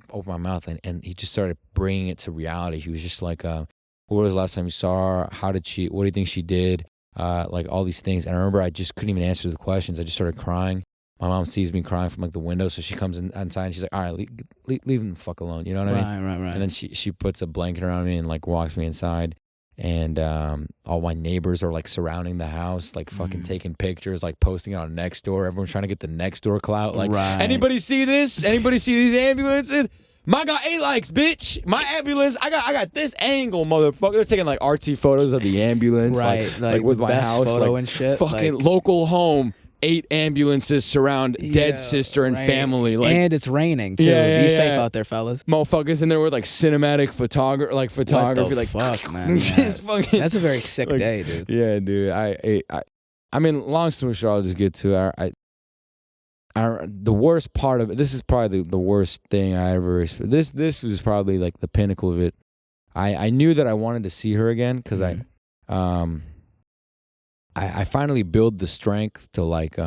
opened my mouth, and he just started bringing it to reality. He was just like, "What was the last time you saw her? How did she? What do you think she did? Like all these things." And I remember I just couldn't even answer the questions. I just started crying. My mom sees me crying from like the window, so she comes inside and she's like, "All right, leave him the fuck alone." You know what I mean? Right. And then she puts a blanket around me and like walks me inside. And all my neighbors are like surrounding the house, like fucking taking pictures, like posting it on Nextdoor. Everyone's trying to get the Nextdoor clout. Like, anybody see this? Anybody see these ambulances? My got 8 likes, bitch. My ambulance. I got this angle, motherfucker. They're taking like RT photos of the ambulance, like with my house, photo like, and shit. Fucking like, local home. 8 ambulances surround dead sister and family, like, and it's raining too. Be safe out there, fellas. Motherfuckers in there with like cinematic photography, like fuck, man. Fucking, that's a very sick day, dude. Yeah, dude. I mean, long story short, I'll just get to it. The worst part of it. This is probably the worst thing I ever. This was probably like the pinnacle of it. I knew that I wanted to see her again, because I finally build the strength to like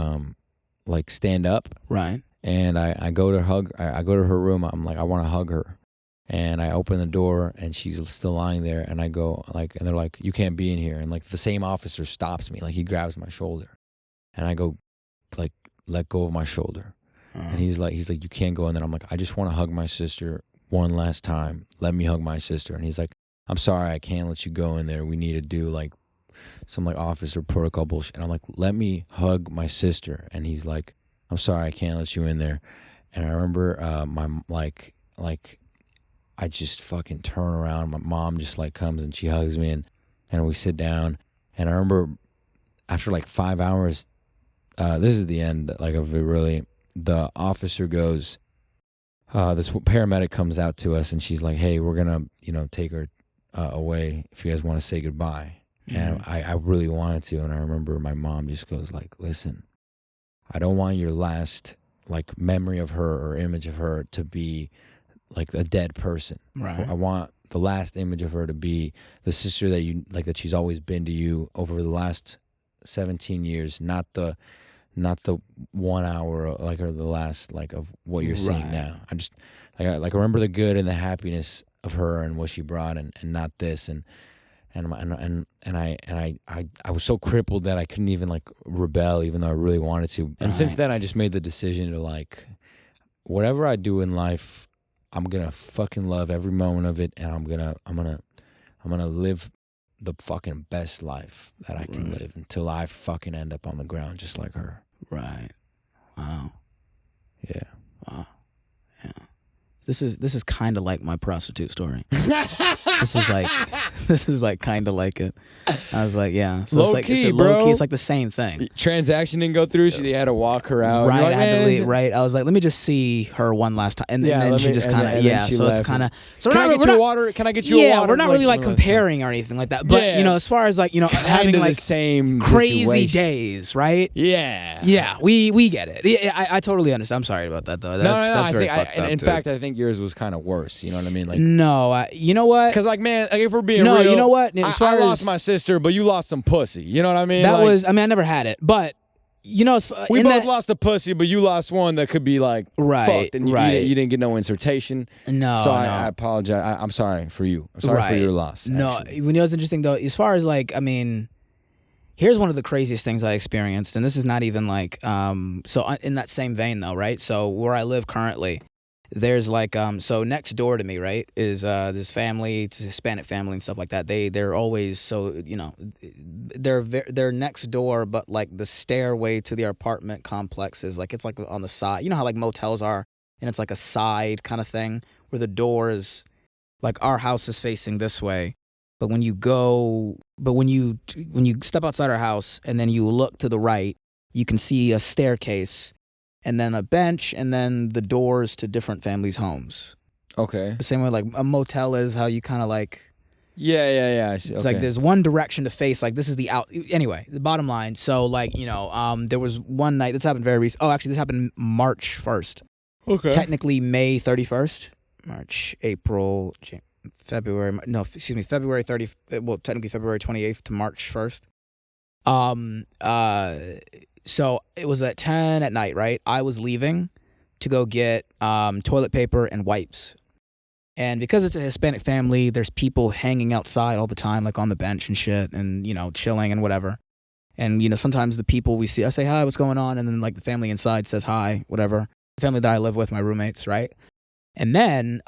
stand up. Right. And I go to I go to her room. I'm like, I want to hug her. And I open the door and she's still lying there. And I go like, and they're like, "You can't be in here." And like the same officer stops me. Like he grabs my shoulder. And I go like, "Let go of my shoulder." And he's like, "You can't go in there." I'm like, "I just want to hug my sister one last time. Let me hug my sister." And he's like, "I'm sorry, I can't let you go in there. We need to do like some like officer protocol bullshit." And I'm like, "Let me hug my sister." And he's like, "I'm sorry, I can't let you in there." And I remember my like I just fucking turn around. My mom just like comes and she hugs me, and we sit down. And I remember after like 5 hours, this is the end like of it really. The officer goes, this paramedic comes out to us and she's like, "Hey, we're gonna take her away if you guys want to say goodbye." And I really wanted to, and I remember my mom just goes like, "Listen, I don't want your last like memory of her or image of her to be like a dead person. Right. I want the last image of her to be the sister that you like, that she's always been to you over the last 17 years, not the 1 hour like or the last like of what you're seeing now. I just like I remember the good and the happiness of her and what she brought, and not this." And I was so crippled that I couldn't even like rebel, even though I really wanted to. And since then, I just made the decision to like, whatever I do in life, I'm gonna fucking love every moment of it, and I'm gonna live the fucking best life that I can live until I fucking end up on the ground just like her. Right. Wow. Yeah. Wow. Yeah. This is kind of like my prostitute story. This is like kind of like it. I was like, yeah. So low it's like, key, it's bro. Low key, it's like the same thing. Transaction didn't go through, so you had to walk her out. Right, like, I had to leave. Right, I was like, let me just see her one last time, and then she just kind of So it's kind of. So can I get you water? Can I get you a water? Yeah, we're not really like comparing or anything like that. But as far as like having like the same crazy situation. days, right? Yeah, yeah, we get it. Yeah, I totally understand. I'm sorry about that though. That's very fucked up. In fact, I think yours was kind of worse. You know what I mean? Like, no, you know what? Because like, man, like, if we're being real, you know what? I lost my sister, but you lost some pussy. You know what I mean? That was. I mean, I never had it, but. We both lost a pussy, but you lost one that could be like fucked, and you didn't get no insertion. No, so I apologize. I'm sorry for you. I'm sorry for your loss. No, actually. what's interesting though, as far as like, I mean, here's one of the craziest things I experienced, and this is not even like, so in that same vein though, right? So where I live currently, there's like, so next door to me, right, is this family, it's a Hispanic family and stuff like that. They're always so, they're next door, but like the stairway to the apartment complex is like, it's like on the side. You know how like motels are, and it's like a side kind of thing where the door is, like our house is facing this way, but when you step outside our house and then you look to the right, you can see a staircase. And then a bench, and then the doors to different families' homes. Okay. The same way like a motel is, how you kind of like... Yeah, I see. It's like there's one direction to face, like this is the out... Anyway, the bottom line, so like, there was one night, this happened very recently. Oh, actually, this happened March 1st. Okay. Technically May 31st. March, April, February... No, excuse me, February 30th... Well, technically February 28th to March 1st. So it was at 10 at night, right? I was leaving to go get toilet paper and wipes. And because it's a Hispanic family, there's people hanging outside all the time, like on the bench and shit, and, chilling and whatever. And, sometimes the people we see, I say, hi, what's going on? And then, like, the family inside says hi, whatever. The family that I live with, my roommates, right? And then,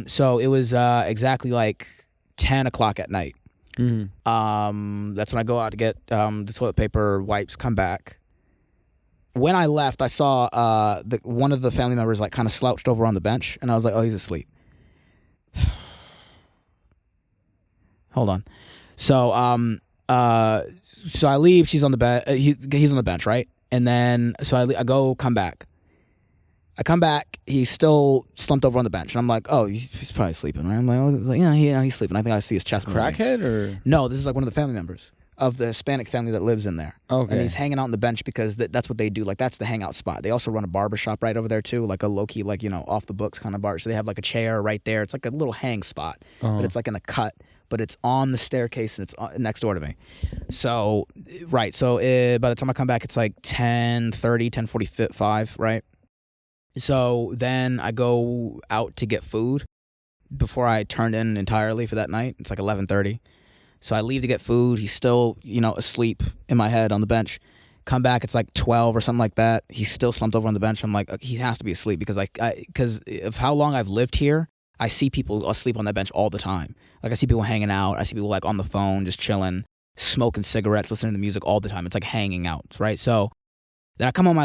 so it was exactly like 10 o'clock at night. Mm-hmm. That's when I go out to get the toilet paper, wipes, come back. When I left, I saw one of the family members like kind of slouched over on the bench, and I was like, "Oh, he's asleep." Hold on. So so I leave. She's on the bed. He's on the bench, right? And then so I come back. I come back. He's still slumped over on the bench, and I'm like, "Oh, he's probably sleeping, right?" I'm like, yeah, he's sleeping. I think I see his chest. Crackhead or no? This is like one of the family members of the Hispanic family that lives in there. Okay. And he's hanging out on the bench because that's what they do. Like, that's the hangout spot. They also run a barber shop right over there, too, like a low-key, like, off the books kind of bar. So they have, like, a chair right there. It's like a little hang spot, but it's, like, in a cut. But it's on the staircase, and it's next door to me. So, right. So, by the time I come back, it's, like, 10:30, 10:45, right? So then I go out to get food before I turned in entirely for that night. It's, like, 11:30. So I leave to get food. He's still, asleep in my head on the bench. Come back, it's like 12 or something like that. He's still slumped over on the bench. I'm like, he has to be asleep because because of how long I've lived here, I see people asleep on that bench all the time. Like I see people hanging out. I see people like on the phone, just chilling, smoking cigarettes, listening to music all the time. It's like hanging out, right? So then I come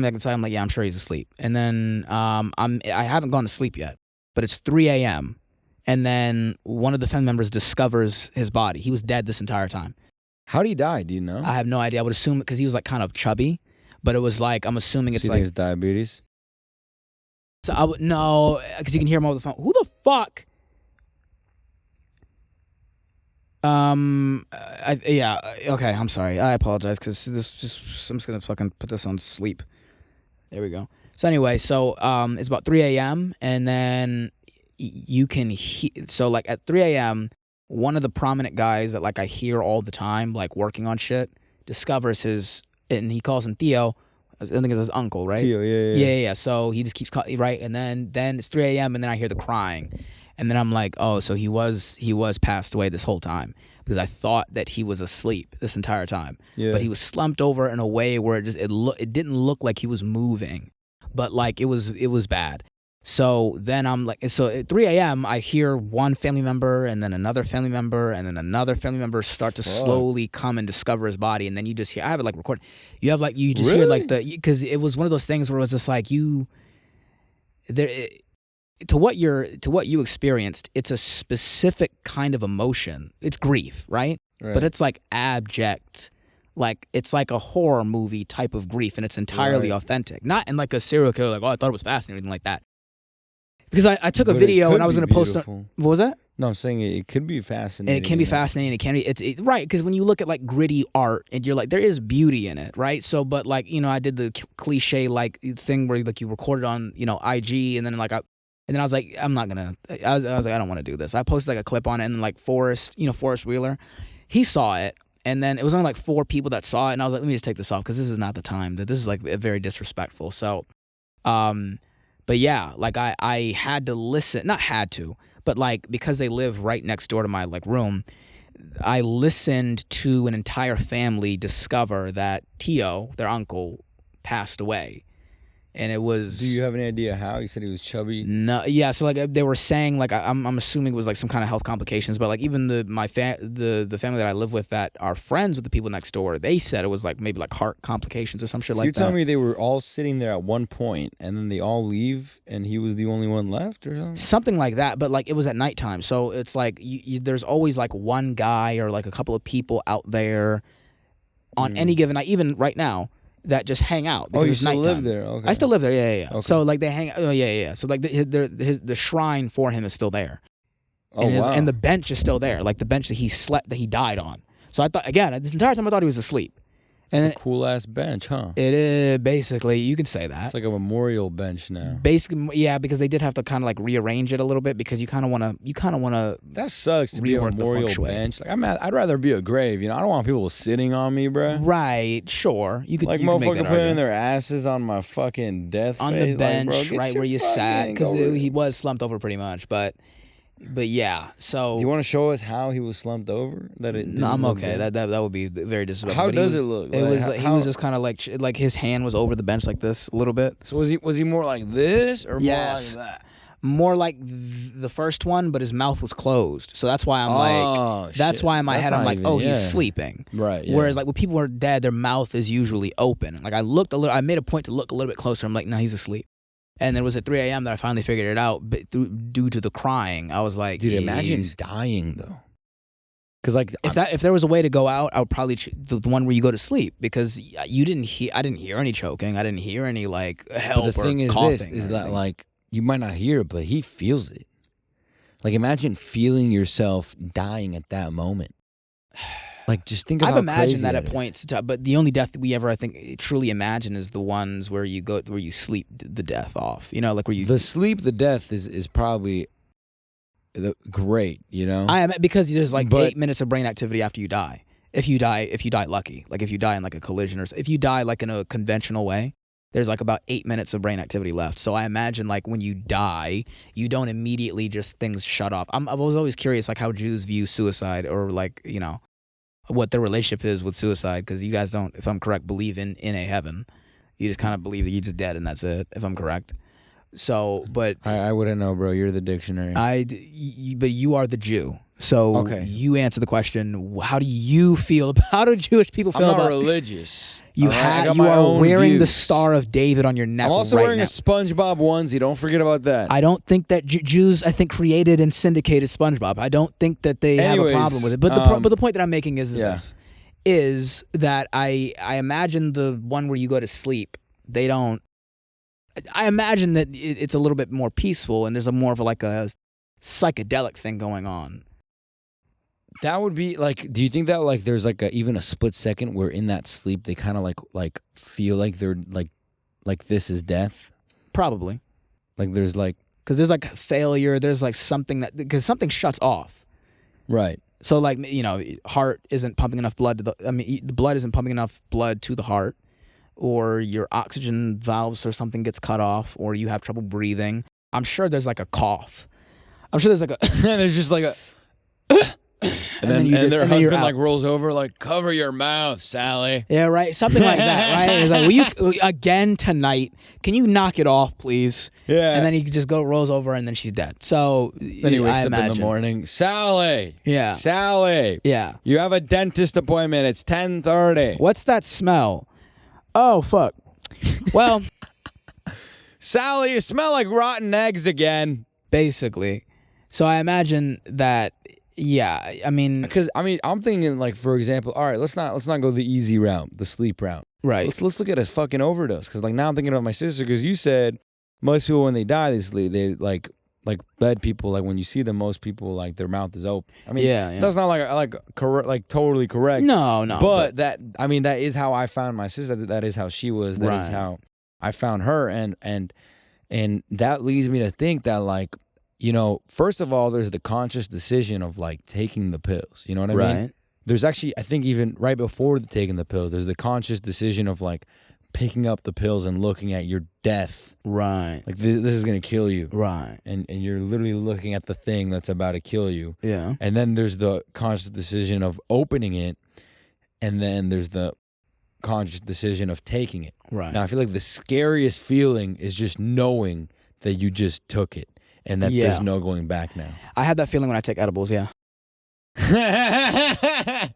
back inside. I'm like, yeah, I'm sure he's asleep. And then I haven't gone to sleep yet, but it's 3 a.m. And then one of the family members discovers his body. He was dead this entire time. How did he die? Do you know? I have no idea. I would assume because he was like kind of chubby, but it was like I'm assuming it's like his diabetes. So I would no, because you can hear him over the phone. Who the fuck? Yeah. Okay, I'm sorry. I apologize because I'm just gonna fucking put this on sleep. There we go. So anyway, it's about 3 a.m. and then you can hear. So like at 3 a.m. one of the prominent guys that like I hear all the time, like working on shit, discovers and he calls him Theo. I think it's his uncle, right? Theo, yeah. So he just keeps calling, right? And then it's 3 a.m. and then I hear the crying. And then I'm like, oh, so he was passed away this whole time, because I thought that he was asleep this entire time. Yeah. But he was slumped over in a way where it didn't look like he was moving, but like it was bad. So then I'm like, so at 3 a.m. I hear one family member and then another family member and then another family member start to slowly come and discover his body. And then you just hear, I have it like recorded. You have like, you just hear like because it was one of those things where it was just like to what you experienced, it's a specific kind of emotion. It's grief, right? But it's like abject. Like, it's like a horror movie type of grief, and it's entirely authentic. Not in like a serial killer, like, oh, I thought it was fascinating, or anything like that. Because I took a video and I was going to post it. What was that? No, I'm saying it could be fascinating. And it can be fascinating. It can be, right, because when you look at like gritty art and you're like, there is beauty in it, right? So, but like, you know, I did the cliche like thing where like you recorded on, you know, IG, and then like, and then I was like, I'm not going to, I was like, I don't want to do this. I posted like a clip on it, and then like Forrest Wheeler, he saw it. And then it was only like 4 people that saw it, and I was like, let me just take this off, because this is not the time. That this is like very disrespectful. So, but yeah, like I had to listen, not had to, but like because they live right next door to my like room, I listened to an entire family discover that Tio, their uncle, passed away. And it was. Do you have any idea how? You said he was chubby. No, yeah. So like they were saying, like I'm assuming it was like some kind of health complications, but like even the family that I live with that are friends with the people next door, they said it was like maybe like heart complications or some shit like that. You're telling me they were all sitting there at one point, and then they all leave, and he was the only one left, or something? Something like that. But like it was at nighttime, so it's like there's always like one guy or like a couple of people out there on any given night, even right now, that just hang out. Oh, you still live there? Okay. I still live there, yeah. Okay. So like they hang out, yeah. So like the shrine for him is still there. Oh, wow. And the bench is still there, like the bench that he died on. So I thought, again, this entire time I thought he was asleep. And it's a cool-ass bench, huh? It is, basically, you can say that. It's like a memorial bench now. Basically, yeah, because they did have to kind of like rearrange it a little bit, because you kind of want to. That sucks to be a memorial bench. Like I'd rather be a grave. You know, I don't want people sitting on me, bro. Right, sure. You could like you motherfucker putting their asses on my fucking death on face. the bench, like, bro, right where you sat, because he was slumped over pretty much, but yeah, so. Do you want to show us how he was slumped over? No, I'm okay. That would be very disrespectful. How does it look? It was he was just kind of like his hand was over the bench like this a little bit. So was he more like this or more like that? More like the first one, but his mouth was closed. So that's why I'm that's why in my head I'm like, he's sleeping. Right. Yeah. Whereas like when people are dead, their mouth is usually open. Like I made a point to look a little bit closer. I'm like, no, he's asleep. And it was at 3 a.m. that I finally figured it out, but due to the crying, I was like, dude, imagine dying though. Because like if there was a way to go out, I would probably the one where you go to sleep, because I didn't hear any choking, I didn't hear any like help. But the thing is, this is that like you might not hear it, but he feels it. Like imagine feeling yourself dying at that moment. Like just think of I've how imagined crazy that at points, but the only death that we ever, I think, truly imagine is the ones where you sleep the death off. You know, like where you the death is probably great. You know, because there's like 8 minutes of brain activity after you die. If you die lucky, like if you die in like a collision, or if you die like in a conventional way, there's like about 8 minutes of brain activity left. So I imagine like when you die, you don't immediately just things shut off. I was always curious like how Jews view suicide, or like, you know, what their relationship is with suicide, because you guys don't, if I'm correct, believe in a heaven. You just kind of believe that you're just dead and that's it, if I'm correct. So, but I wouldn't know, bro. You're the dictionary. But you are the Jew. So okay. You answer the question. How do you feel? How do Jewish people feel about? I'm not religious. You are wearing the Star of David on your neck. I'm also right wearing now. a SpongeBob onesie. Don't forget about that. I don't think that Jews, created and syndicated SpongeBob. I don't think that they have a problem with it. But the point that I'm making is this: is that I imagine the one where you go to sleep. They don't. I imagine that it's a little bit more peaceful, and there's more of like a psychedelic thing going on. That would be like, do you think that like there's like even a split second where in that sleep they kind of like feel like they're like this is death? Probably. Like there's like, because there's like failure, there's like something because something shuts off. Right. So like, you know, heart isn't pumping enough blood to the blood isn't pumping enough blood to the heart, or your oxygen valves or something gets cut off, or you have trouble breathing. I'm sure there's like a cough. I'm sure there's like a. there's just like a. And then their husband like rolls over, like, cover your mouth, Sally. Yeah, right. Something like that, right? It's like, will you again tonight? Can you knock it off, please? Yeah. And then he just rolls over, and then she's dead. So then he wakes up in the morning. Sally. Yeah. Sally. Yeah. You have a dentist appointment. It's 10:30. What's that smell? Oh fuck. Well, Sally, you smell like rotten eggs again. Basically. So I imagine that. Yeah, I mean, because I'm thinking like, for example, all right, let's not go the easy route, the sleep route. Right. Let's look at a fucking overdose. Because like now I'm thinking about my sister. Because you said most people when they die they sleep. They like dead people. Like when you see them, most people like their mouth is open. I mean, yeah. That's not like correct, like totally correct. No. But that is how I found my sister. That is how she was. That is how I found her. And that leads me to think that like. You know, first of all, there's the conscious decision of like taking the pills. You know what I mean? There's actually, I think even right before taking the pills, there's the conscious decision of like picking up the pills and looking at your death. Right. Like this is going to kill you. Right. And you're literally looking at the thing that's about to kill you. Yeah. And then there's the conscious decision of opening it. And then there's the conscious decision of taking it. Right. Now, I feel like the scariest feeling is just knowing that you just took it. And that there's no going back now. I have that feeling when I take edibles, yeah.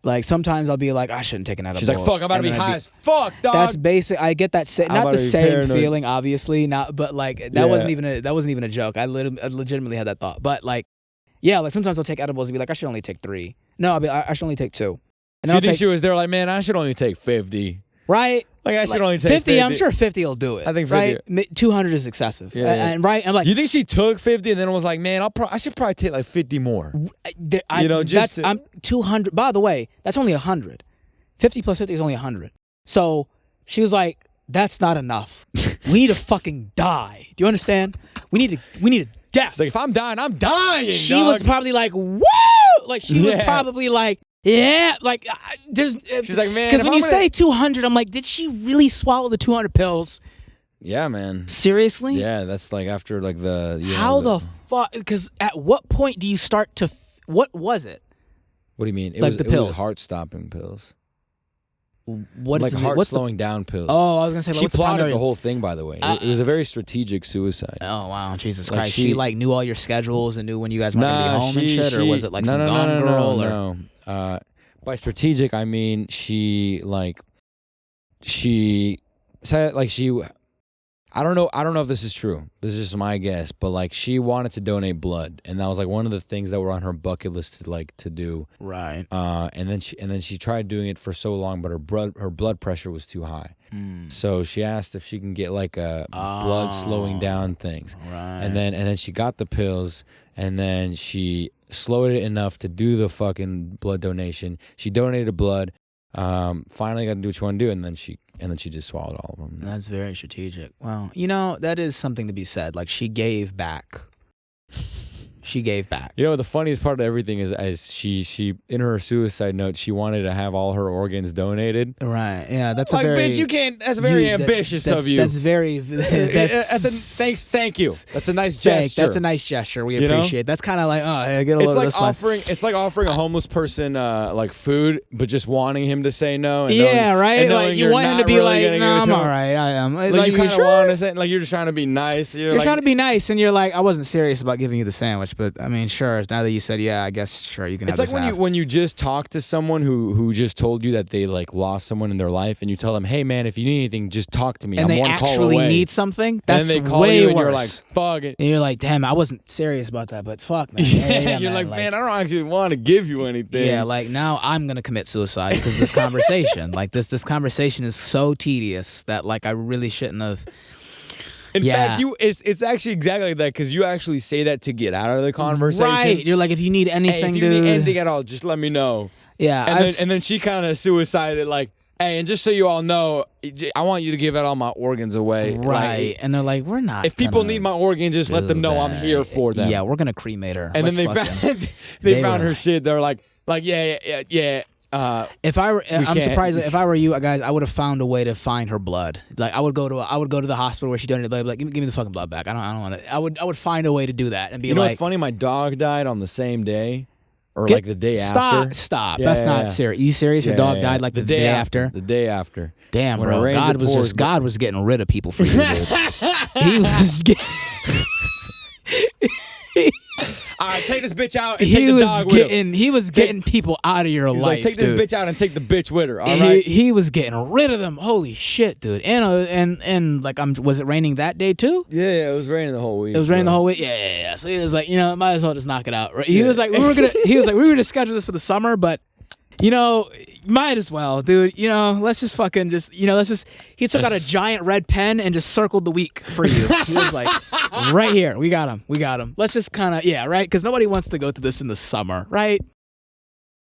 Like sometimes I'll be like, I shouldn't take an edible. She's like, fuck, I'm about to be high as fuck, dog. That's basic. I get that. Not the same feeling, obviously. Not, but like that wasn't even a joke. I legitimately had that thought. But like, yeah, like sometimes I'll take edibles and be like, I should only take 3. No, I should only take 2. And so you think she was there like, man, I should only take 50. Right? Like I should only take 50. I'm sure 50 will do it. I think 50. Right? 200 is excessive. Yeah. And right? I'm like, you think she took 50 and then was like, man, I should probably take like 50 more. I'm 200. By the way, that's only 100. 50 plus 50 is only 100. So she was like, that's not enough. We need to fucking die. Do you understand? We need a death. It's like if I'm dying, I'm dying. She was probably like, woo! Like she was probably like. Yeah, like she's like, man, because when you say 200, I'm like, did she really swallow the 200 pills? Yeah, man. Seriously? Yeah, that's like after like the. How the fuck? Because at what point do you start to? What was it? What do you mean? It like was heart stopping pills. What like heart slowing down pills? Oh, I was gonna say she plotted the whole thing. By the way, it was a very strategic suicide. Oh wow, Jesus Christ! She like knew all your schedules and knew when you guys were gonna be home and shit, or was it like some Gone Girl? No. By strategic, I mean she said like she. I don't know if this is true. This is just my guess, but like she wanted to donate blood, and that was like one of the things that were on her bucket list to do. Right. And then she tried doing it for so long, but her blood pressure was too high. So she asked if she can get like a blood slowing down things. Right. And then she got the pills, and then she slowed it enough to do the fucking blood donation. She donated blood. Finally got to do what you want to do, and then she just swallowed all of them. That's very strategic. Well, that is something to be said. Like she gave back. She gave back. You know, the funniest part of everything is as she in her suicide note, she wanted to have all her organs donated. Right. Yeah, that's like, a very... bitch, you can't... That's very ambitious of you. That's very... Thank you. That's a nice gesture. That's a nice gesture. We appreciate it. That's kind of like, I get a little... It's like offering a homeless person like food, but just wanting him to say no. And right? And like you want him to be like, no, I'm all right. I am. Like you kind of want to say... Like you're just trying to be nice. You're trying to be nice, and you're like, I wasn't serious about giving you the sandwich. But I mean, sure. Now that you said, yeah, I guess sure you can. It's have like when you just talk to someone who just told you that they like lost someone in their life, and you tell them, hey man, if you need anything, just talk to me. And I'm they one call actually away. need something. That's and then they call way you, worse. And you're like, fuck it. And you're like, damn, I wasn't serious about that, but fuck, man. Yeah, you're like, man, I don't actually want to give you anything. Yeah, like now I'm gonna commit suicide because this conversation, like this conversation is so tedious that like I really shouldn't have. In fact, it's actually exactly like that because you actually say that to get out of the conversation. Right. You're like, if you need anything, if you need anything at all, just let me know. Yeah. And then she kind of suicided like, hey, and just so you all know, I want you to give out all my organs away. Right. Like, and they're like, we're not. If people need my organs, just let them know I'm here for them. Yeah, we're going to cremate her. And then they found her shit. They're like, yeah. If I were, I'm surprised. If I were you guys, I would have found a way to find her blood. Like I would go to the hospital where she donated blood. Like, give me the fucking blood back. I don't want it. I would find a way to do that and be you know like, what's funny? My dog died on the same day, or like the day after. Stop. Yeah, That's not serious. You serious? Your dog died like the day after. The day after. Damn, bro. God was getting rid of people for you. Dude. He was. All right, take this bitch out and take the dog with him. He was getting people out of your life. Like, take this dude. bitch out and take the bitch with her. All right. He was getting rid of them. Holy shit, dude. And like, was it raining that day too? Yeah, it was raining the whole week. It was raining the whole week. Yeah. So he was like, might as well just knock it out. Right? He was like, we were gonna schedule this for the summer, but might as well, dude. Let's just fucking he took out a giant red pen and just circled the week for you. He was like, right here, we got him. Let's just kind of, right? Because nobody wants to go through this in the summer, right?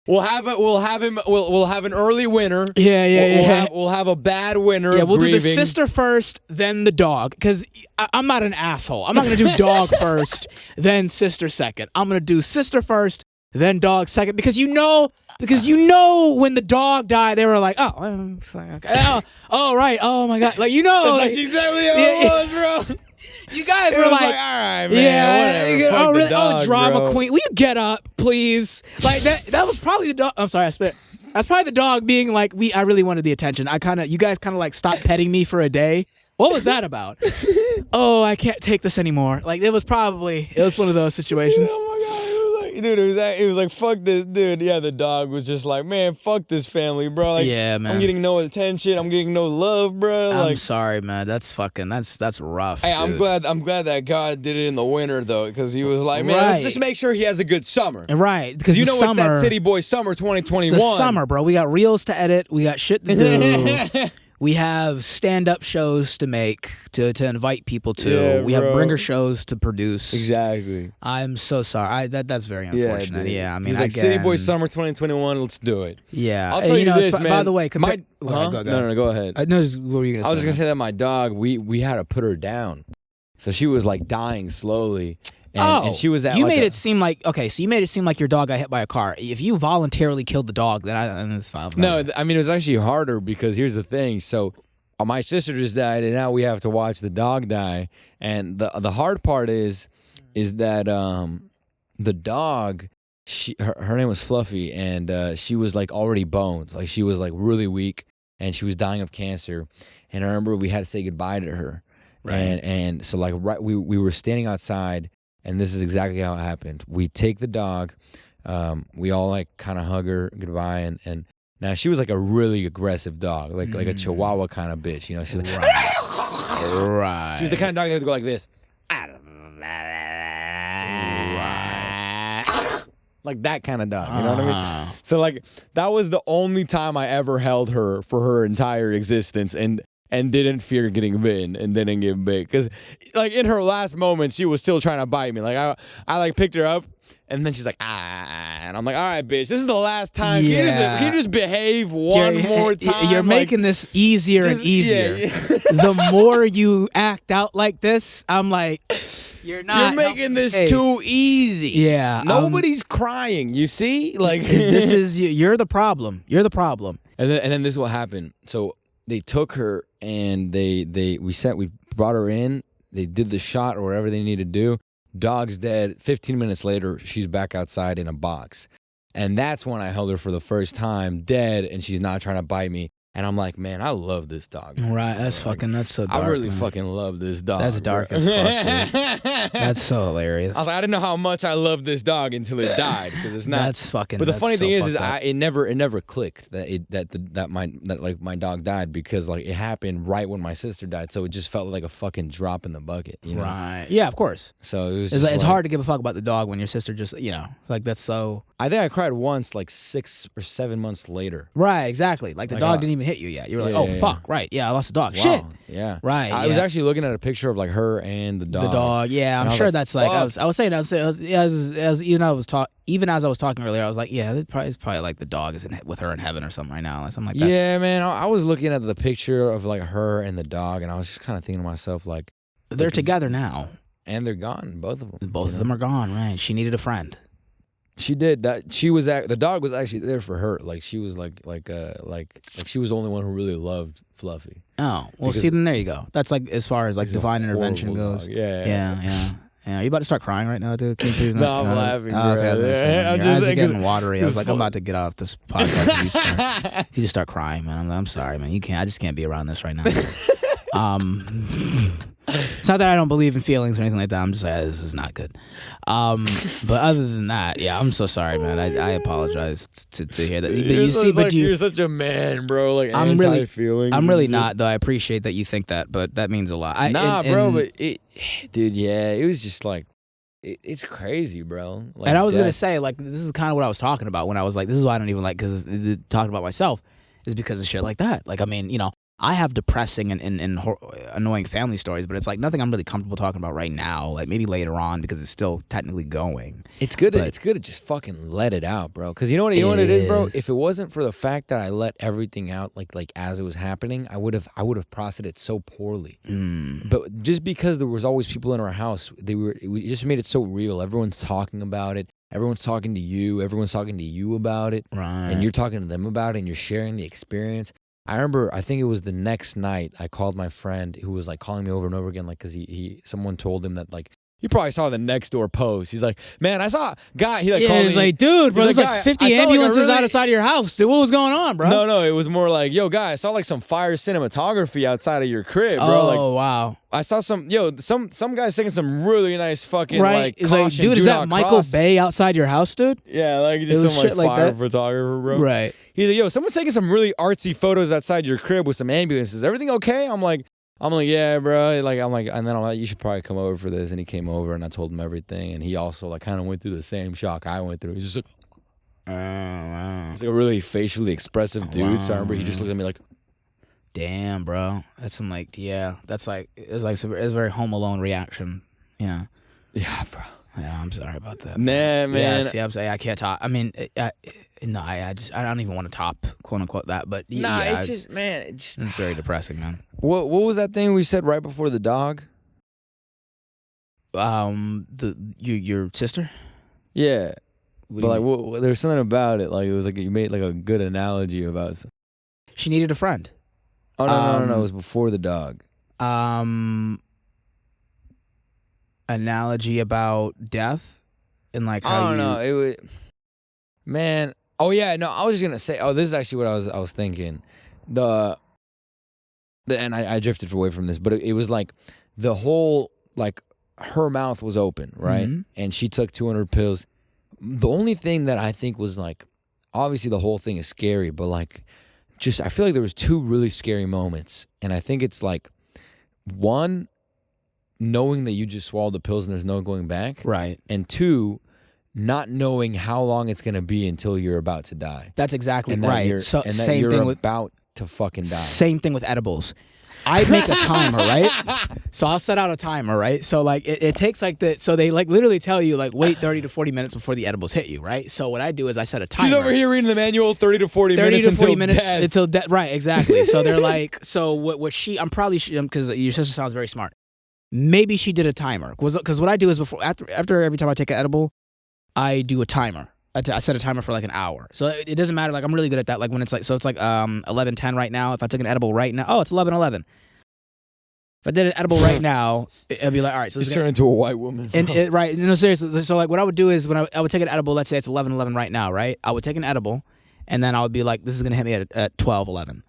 We'll have an early winter. Yeah. We'll have a bad winter. Yeah, we'll grieving. do the sister first, then the dog. Because I'm not an asshole. I'm not gonna do dog first, then sister second. I'm gonna do sister first, then dog second. Because when the dog died, they were like, okay. Oh, right. Oh my god, like That's exactly how it was, bro. You guys were like, like, all right, man, whatever. Fuck the dog, drama bro. queen. Will you get up, please? Like that was probably the dog. I'm sorry, I spit. That's probably the dog being like, I really wanted the attention. You guys kind of like stopped petting me for a day. What was that about? Oh, I can't take this anymore. Like it was one of those situations. Oh my god. Dude, it was like, fuck this, dude. Yeah, the dog was just like, man, fuck this family, bro. Like, yeah, man. I'm getting no attention. I'm getting no love, bro. I'm sorry, man. That's rough. Hey, dude. I'm glad that God did it in the winter though, because he was like, man, let's just make sure he has a good summer. Right, because it's that City Boy summer 2021. It's the summer, bro. We got reels to edit. We got shit to do. We have stand-up shows to make, to invite people to. Yeah, we have bringer shows to produce. Exactly. I'm so sorry. That's very unfortunate. Yeah, I mean, he's like, City Boy Summer 2021, let's do it. Yeah. I'll tell you this, man. By the way, Go ahead. No, go ahead. What were you going to say? I was just going to say that my dog, we had to put her down. So she was like dying slowly. And she was at made it seem like your dog got hit by a car. If you voluntarily killed the dog, then it's fine. No, I mean, it was actually harder because here's the thing. So my sister just died, and now we have to watch the dog die. And the hard part is that the dog, her name was Fluffy, and she was like already bones. Like she was like really weak, and she was dying of cancer. And I remember we had to say goodbye to her. Right. And so like we were standing outside. And this is exactly how it happened. We take the dog, we all like kind of hug her goodbye, and now she was like a really aggressive dog, like a Chihuahua kind of bitch, She's like, right. She was the kind of dog that would go like this, like that kind of dog. You know what I mean? So like that was the only time I ever held her for her entire existence, and didn't fear getting bitten and didn't get bit. Because, like, in her last moments, she was still trying to bite me. Like, I like, picked her up, and then she's like, and I'm like, all right, bitch, this is the last time. Yeah. Can you just behave one more time? You're making this easier and easier. Yeah. The more you act out like this, I'm like, you're making this too easy. Yeah. Nobody's crying, you see? Like, this is, you're the problem. You're the problem. And then this is what happened. So, they took her and we brought her in. They did the shot or whatever they needed to do. Dog's dead. 15 minutes later, she's back outside in a box. And that's when I held her for the first time, dead, and she's not trying to bite me. And I'm like, man, I love this dog. Right, that's so dark. I really fucking love this dog. That's dark as fuck, dude. That's so hilarious. I was like, I didn't know how much I loved this dog until it died, because it's not. That's fucking. But the funny thing is it never clicked that my dog died, because like it happened right when my sister died, so it just felt like a fucking drop in the bucket. Right. Yeah, of course. So it was. It's hard to give a fuck about the dog when your sister just like that's so. I think I cried once, like 6 or 7 months later. Right, exactly. Like the dog didn't even hit you yet. You were like, fuck, right? Yeah, I lost the dog. Wow. Shit. Yeah. Right. I was actually looking at a picture of like her and the dog. The dog. Yeah, I'm sure that's like. I was saying even as I was talking earlier, I was like, yeah, it's probably like the dog is with her in heaven or something right now, or something like that. Yeah, man. I was looking at the picture of like her and the dog, and I was just kind of thinking to myself, like, they're together now, and they're gone, both of them. Both of them are gone. Right. She needed a friend. She did that. She was the dog was actually there for her. Like she was like she was the only one who really loved Fluffy. Oh, well, see, then there you go. That's like as far as like divine intervention goes. Dog. Yeah. Are you about to start crying right now, dude? Can you please No, I'm laughing. Oh, okay, I'm your eyes are getting watery. I was like, I'm about to get off this podcast. If you just start crying, man. I'm sorry, man. I just can't be around this right now. It's not that I don't believe in feelings or anything like that. I'm just like, this is not good. But other than that, yeah, I'm so sorry, man. I apologize to hear that. But you're such a man, bro. Like I'm anti-feelings. I'm really not, though. I appreciate that you think that, but that means a lot. Bro, but dude, yeah, it was just like, it's crazy, bro. Like, and I was gonna say, like, this is kind of what I was talking about when I was like, this is why I don't even like, because talking about myself is because of shit like that. Like, I mean, I have depressing and annoying family stories, but it's like nothing I'm really comfortable talking about right now. Like maybe later on because it's still technically going. It's good. It's good to just fucking let it out, bro. Because you know what it is, bro. If it wasn't for the fact that I let everything out, like as it was happening, I would have processed it so poorly. But just because there was always people in our house, it just made it so real. Everyone's talking about it. Everyone's talking to you. Everyone's talking to you about it. Right. And you're talking to them about it, and you're sharing the experience. I remember, I think it was the next night, I called my friend who was like calling me over and over again, like, cause someone told him that, like, you probably saw the next door post. He's like, man, I saw a guy. He like called me. He's like, dude, bro, there's like 50 ambulances outside of your house. Dude, what was going on, bro? No, it was more like, yo, guy, I saw like some fire cinematography outside of your crib, bro. Oh, wow. I saw some guys taking some really nice fucking right. like, like, dude, is that Michael Bay outside your house, dude? Yeah, like just some like fire like photographer, bro. Right. He's like, yo, someone's taking some really artsy photos outside your crib with some ambulances. Everything okay? I'm like, yeah, bro. Like, and then I'm like, you should probably come over for this. And he came over, and I told him everything, and he also like kind of went through the same shock I went through. He's just like, wow. He's like a really facially expressive dude. Wow. So I remember he just looked at me like, damn, bro. That's some like, yeah. That's like it's a very Home Alone reaction. Yeah. Yeah, bro. Yeah, I'm sorry about that. Nah, man. Yeah, I'm saying I can't talk. I mean, no, I don't even want to top quote unquote that. But nah, yeah, it's just, man, it's very depressing, man. What was that thing we said right before the dog? Your sister? Yeah, but like, there was something about it. Like it was like you made like a good analogy about. She needed a friend. Oh no! It was before the dog. Analogy about death and like how it was. Man, oh yeah, no, I was just gonna say. Oh, this is actually what I was thinking. And I drifted away from this, but it was like the whole like her mouth was open, right, and she took 200 pills. The only thing that I think was like, obviously the whole thing is scary, but like, just I feel like there was two really scary moments, and I think it's like, one, knowing that you just swallowed the pills and there's no going back, right, and two, not knowing how long it's gonna be until you're about to die. That's exactly right. So and that you're about to fucking die. Same thing with edibles. I make a timer, right? So I'll set out a timer, right? So like it takes like so they like literally tell you like wait 30 to 40 minutes before the edibles hit you, right? So what I do is I set a timer. She's over here reading the manual, 30 to 40 minutes until death. Right, exactly. So they're like, so what she, I'm probably, because your sister sounds very smart. Maybe she did a timer. Because what I do is after every time I take an edible, I do a timer. I set a timer for like an hour. So it doesn't matter. Like I'm really good at that. Like when it's like, so it's like 11:10 right now. If I took an edible right now, oh, it's 11:11. If I did an edible right now, it'd be like, all right. So it's turn into a white woman. And right. No, seriously. So like what I would do is when I would take an edible, let's say it's 11:11 right now, right? I would take an edible and then I would be like, this is going to hit me at 12:11. And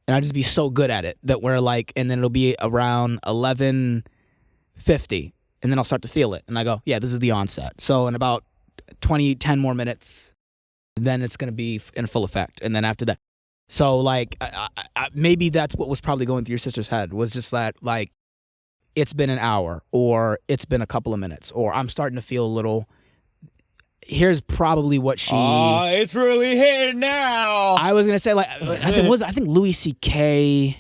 I'd just be so good at it that we're like, and then it'll be around 11:50. And then I'll start to feel it. And I go, yeah, this is the onset. So in about 10 more minutes, then it's going to be in full effect. And then after that, so like maybe that's what was probably going through your sister's head, was just that like it's been an hour or it's been a couple of minutes or I'm starting to feel a little. Here's probably what she. Oh, it's really hitting now. I was going to say like I think Louis C.K.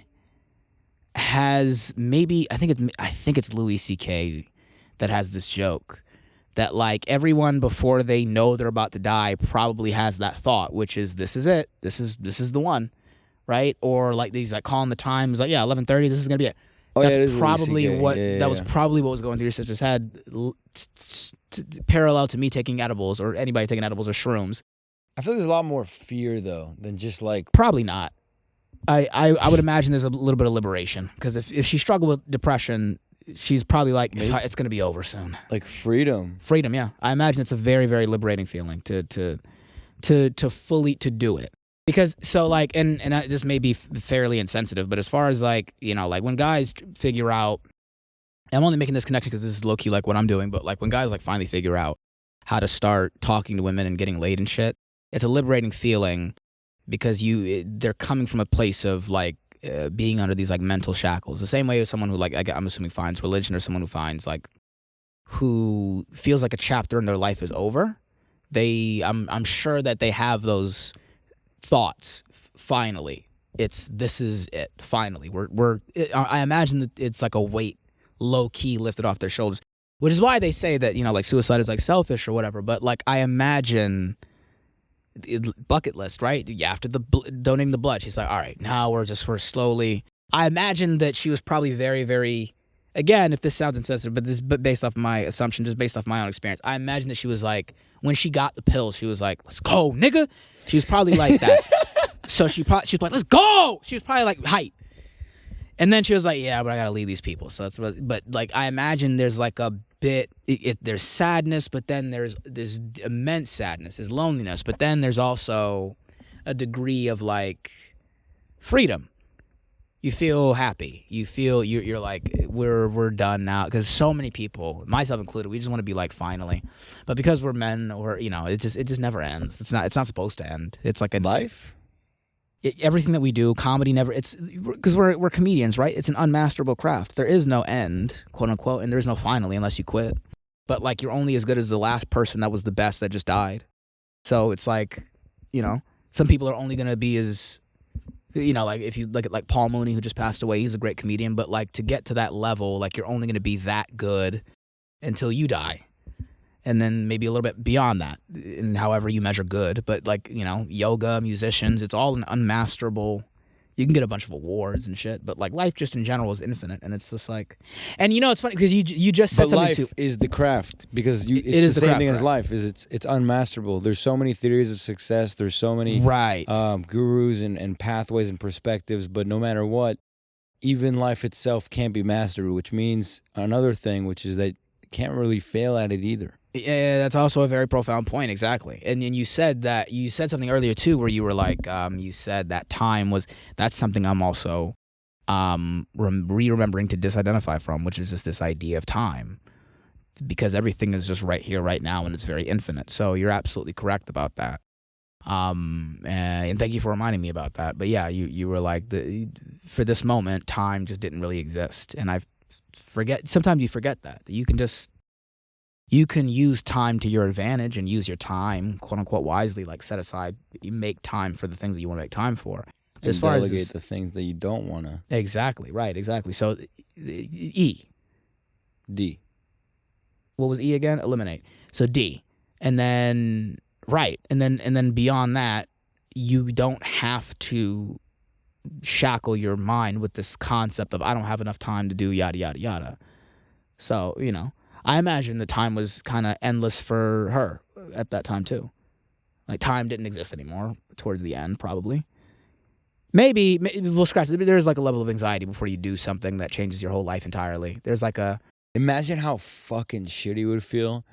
has maybe I think it's Louis C.K. that has this joke. That like everyone before they know they're about to die probably has that thought, which is this is it, this is the one, right? Or like these like calling the time is like 11:30, this is gonna be it, That's probably what that was probably what was going through your sister's head, parallel to me taking edibles or anybody taking edibles or shrooms. I feel there's a lot more fear though than just like probably not. I would imagine there's a little bit of liberation because if she struggled with depression, she's probably like it's going to be over soon. Like freedom. Freedom, yeah. I imagine it's a very, very liberating feeling to fully to do it. Because so like and this may be fairly insensitive, but as far as like, you know, like when guys figure out, I'm only making this connection because this is low key like what I'm doing, but like when guys like finally figure out how to start talking to women and getting laid and shit, it's a liberating feeling because they're coming from a place of like being under these like mental shackles. The same way as someone who like I'm assuming finds religion, or someone who finds like who feels like a chapter in their life is over. I'm sure that they have those thoughts. Finally, this is it. Finally, I imagine that it's like a weight, low key, lifted off their shoulders. Which is why they say that, you know, like suicide is like selfish or whatever. But like I imagine, bucket list, right? Yeah, after donating the blood, she's like, all right, now we're slowly. I imagine that she was probably very, very. Again, if this sounds insensitive, but based off my assumption, just based off my own experience, I imagine that she was like, when she got the pills, she was like, let's go, nigga. She was probably like that. So she was like, let's go. She was probably like hype. And then she was like, yeah, but I gotta leave these people. So that's what. But like, I imagine there's like a bit. There's sadness, but then there's immense sadness. There's loneliness, but then there's also a degree of like freedom. You feel happy. You feel you're like we're done now, because so many people, myself included, we just want to be like finally, but because we're men, or you know, it just never ends. It's not supposed to end. It's like a life. Everything that we do, comedy never. It's because we're comedians, right? It's an unmasterable craft. There is no end, quote unquote, and there is no finally unless you quit. But like you're only as good as the last person that was the best that just died. So it's like, you know, some people are only gonna be as. You know, like if you look at like Paul Mooney, who just passed away, he's a great comedian, but like to get to that level, like you're only going to be that good until you die. And then maybe a little bit beyond that, and however you measure good. But like, you know, yoga, musicians, it's all an unmasterable. You can get a bunch of awards and shit, but like life just in general is infinite, and it's just like, and you know, it's funny because you just said but something life too. is the craft, because it is the same craft, thing right? as life is it's unmasterable. There's so many theories of success. There's so many gurus and pathways and perspectives, but no matter what, even life itself can't be mastered, which means another thing, which is that you can't really fail at it either. Yeah, that's also a very profound point, exactly. And you said something earlier too, where you were like, you said that that's something I'm also remembering to disidentify from, which is just this idea of time, because everything is just right here, right now, and it's very infinite. So you're absolutely correct about that. And thank you for reminding me about that. But yeah, you were like, for this moment, time just didn't really exist, and sometimes you forget that you can use time to your advantage and use your time, quote unquote, wisely, like set aside, you make time for the things that you want to make time for. As far as delegate the things that you don't want to. Exactly, right, exactly. So E. D. What was E again? Eliminate. So D. And then, right. And then beyond that, you don't have to shackle your mind with this concept of I don't have enough time to do yada, yada, yada. So, you know. I imagine the time was kind of endless for her at that time too. Like time didn't exist anymore towards the end, probably. Maybe we'll scratch it. There's like a level of anxiety before you do something that changes your whole life entirely. There's like a. Imagine how fucking shitty it would feel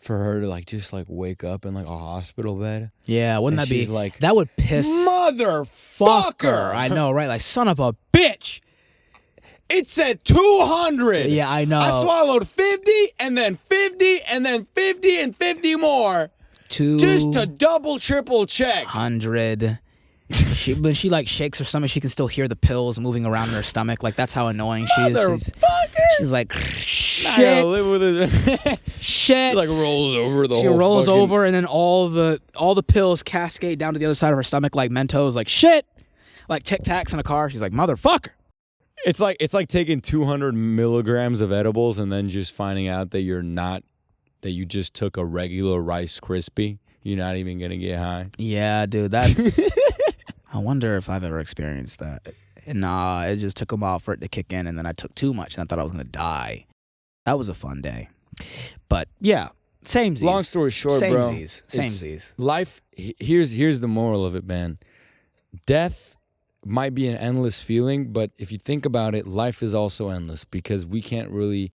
for her to like just like wake up in like a hospital bed. Yeah, wouldn't that be like that would piss motherfucker? I know, right? Like son of a bitch. It said 200. Yeah, I know. I swallowed 50 and then 50 and then 50 and 50 more. Just to double, triple check. 100. When she like shakes her stomach, she can still hear the pills moving around in her stomach. Like that's how annoying she is. She's like, shit. I gotta live with it. Shit. She like rolls over the whole. She rolls over, and then all the pills cascade down to the other side of her stomach like Mentos. Like shit. Like Tic Tacs in a car. She's like, motherfucker. It's like taking 200 milligrams of edibles and then just finding out that you just took a regular Rice Krispie. You're not even gonna get high. Yeah, dude, that's. I wonder if I've ever experienced that. and it just took a while for it to kick in, and then I took too much, and I thought I was gonna die. That was a fun day, but yeah, samesies. Long story short, bro, samesies. Life. Here's the moral of it, man. Death might be an endless feeling, but if you think about it, life is also endless because we can't really.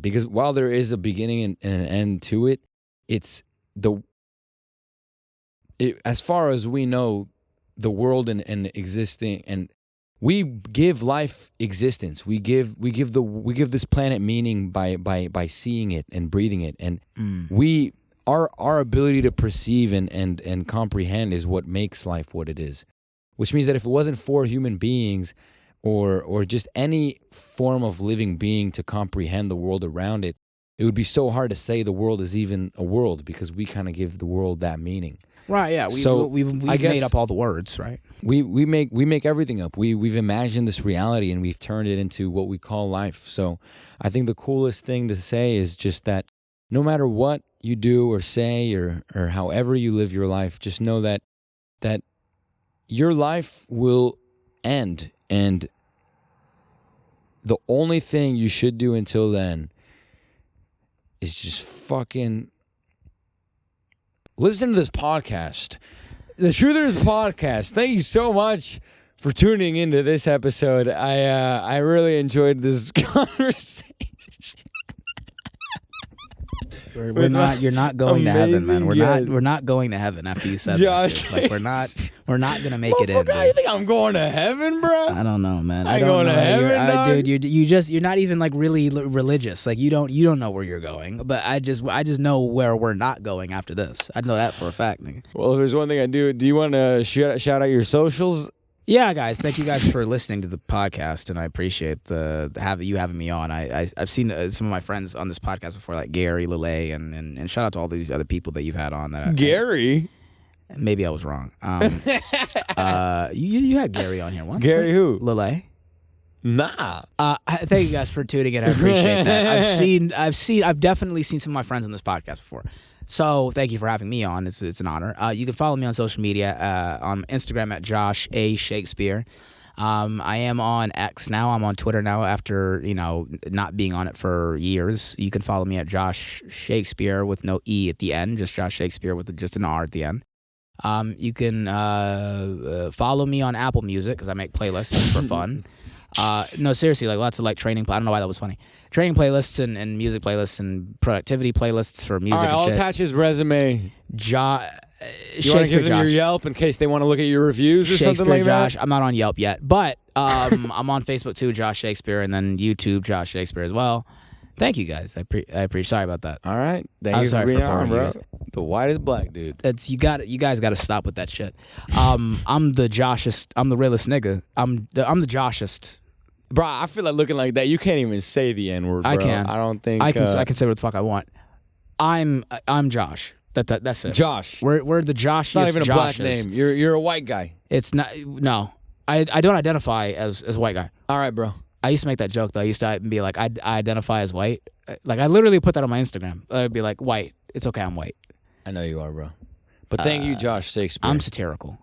Because while there is a beginning and an end to it, it's as far as we know, the world and existing, and we give life existence. We give this planet meaning by seeing it and breathing it, and our ability to perceive and comprehend is what makes life what it is. Which means that if it wasn't for human beings or just any form of living being to comprehend the world around it, it would be so hard to say the world is even a world because we kind of give the world that meaning. Right, yeah. We've made up all the words, right? We make everything up. We've imagined this reality and we've turned it into what we call life. So I think the coolest thing to say is just that no matter what you do or say or however you live your life, just know that your life will end, and the only thing you should do until then is just fucking listen to this podcast. The Truthers podcast. Thank you so much for tuning into this episode. I really enjoyed this conversation. You're not going to heaven, man. We're not going to heaven after you said Josh, that. Like we're not gonna make it in. How you think I'm going to heaven, bro? I don't know, man. I ain't going to heaven, dog. Dude. You're not even like really religious. Like you don't know where you're going. But I just know where we're not going after this. I know that for a fact, nigga. Well, if there's one thing I do you want to shout out your socials? Yeah, guys. Thank you guys for listening to the podcast, and I appreciate you having me on. I've seen some of my friends on this podcast before, like Gary, Lele, and shout out to all these other people that you've had on. Gary? Maybe I was wrong. You had Gary on here once. Gary right? who? Lele. Nah. Thank you guys for tuning in. I appreciate that. I've definitely seen some of my friends on this podcast before. So thank you for having me on. It's an honor. You can follow me on social media on Instagram at Josh A. Shakespeare. I am on X now. I'm on Twitter now after not being on it for years. You can follow me at Josh Shakespeare with no E at the end, just Josh Shakespeare with just an R at the end. You can follow me on Apple Music because I make playlists for fun. No, seriously, like lots of like training. I don't know why that was funny. Training playlists and music playlists and productivity playlists for music. All right, and I'll shit. attach his resume. You want to give them your Yelp in case they want to look at your reviews or something like Josh. that? I'm not on Yelp yet, but I'm on Facebook too, Josh Shakespeare, and then YouTube, Josh Shakespeare as well. Thank you guys. I appreciate. Sorry about that. All right, thank you for being on, bro. The whitest black dude. You guys got to stop with that shit. I'm the Joshest. I'm the realest nigga. I'm the Joshest. Bro, I feel like looking like that. You can't even say the N-word, bro. I can. I don't think I can say what the fuck I want. I'm Josh. That's it. Josh. We're the Joshiest. It's not even a black Joshes. name. You're a white guy. It's not. No, I don't identify as white guy. All right, bro. I used to make that joke though. I used to be like, I identify as white. Like I literally put that on my Instagram. I'd be like, white. It's okay. I'm white. I know you are, bro. But thank you, Josh Shakespeare. I'm satirical.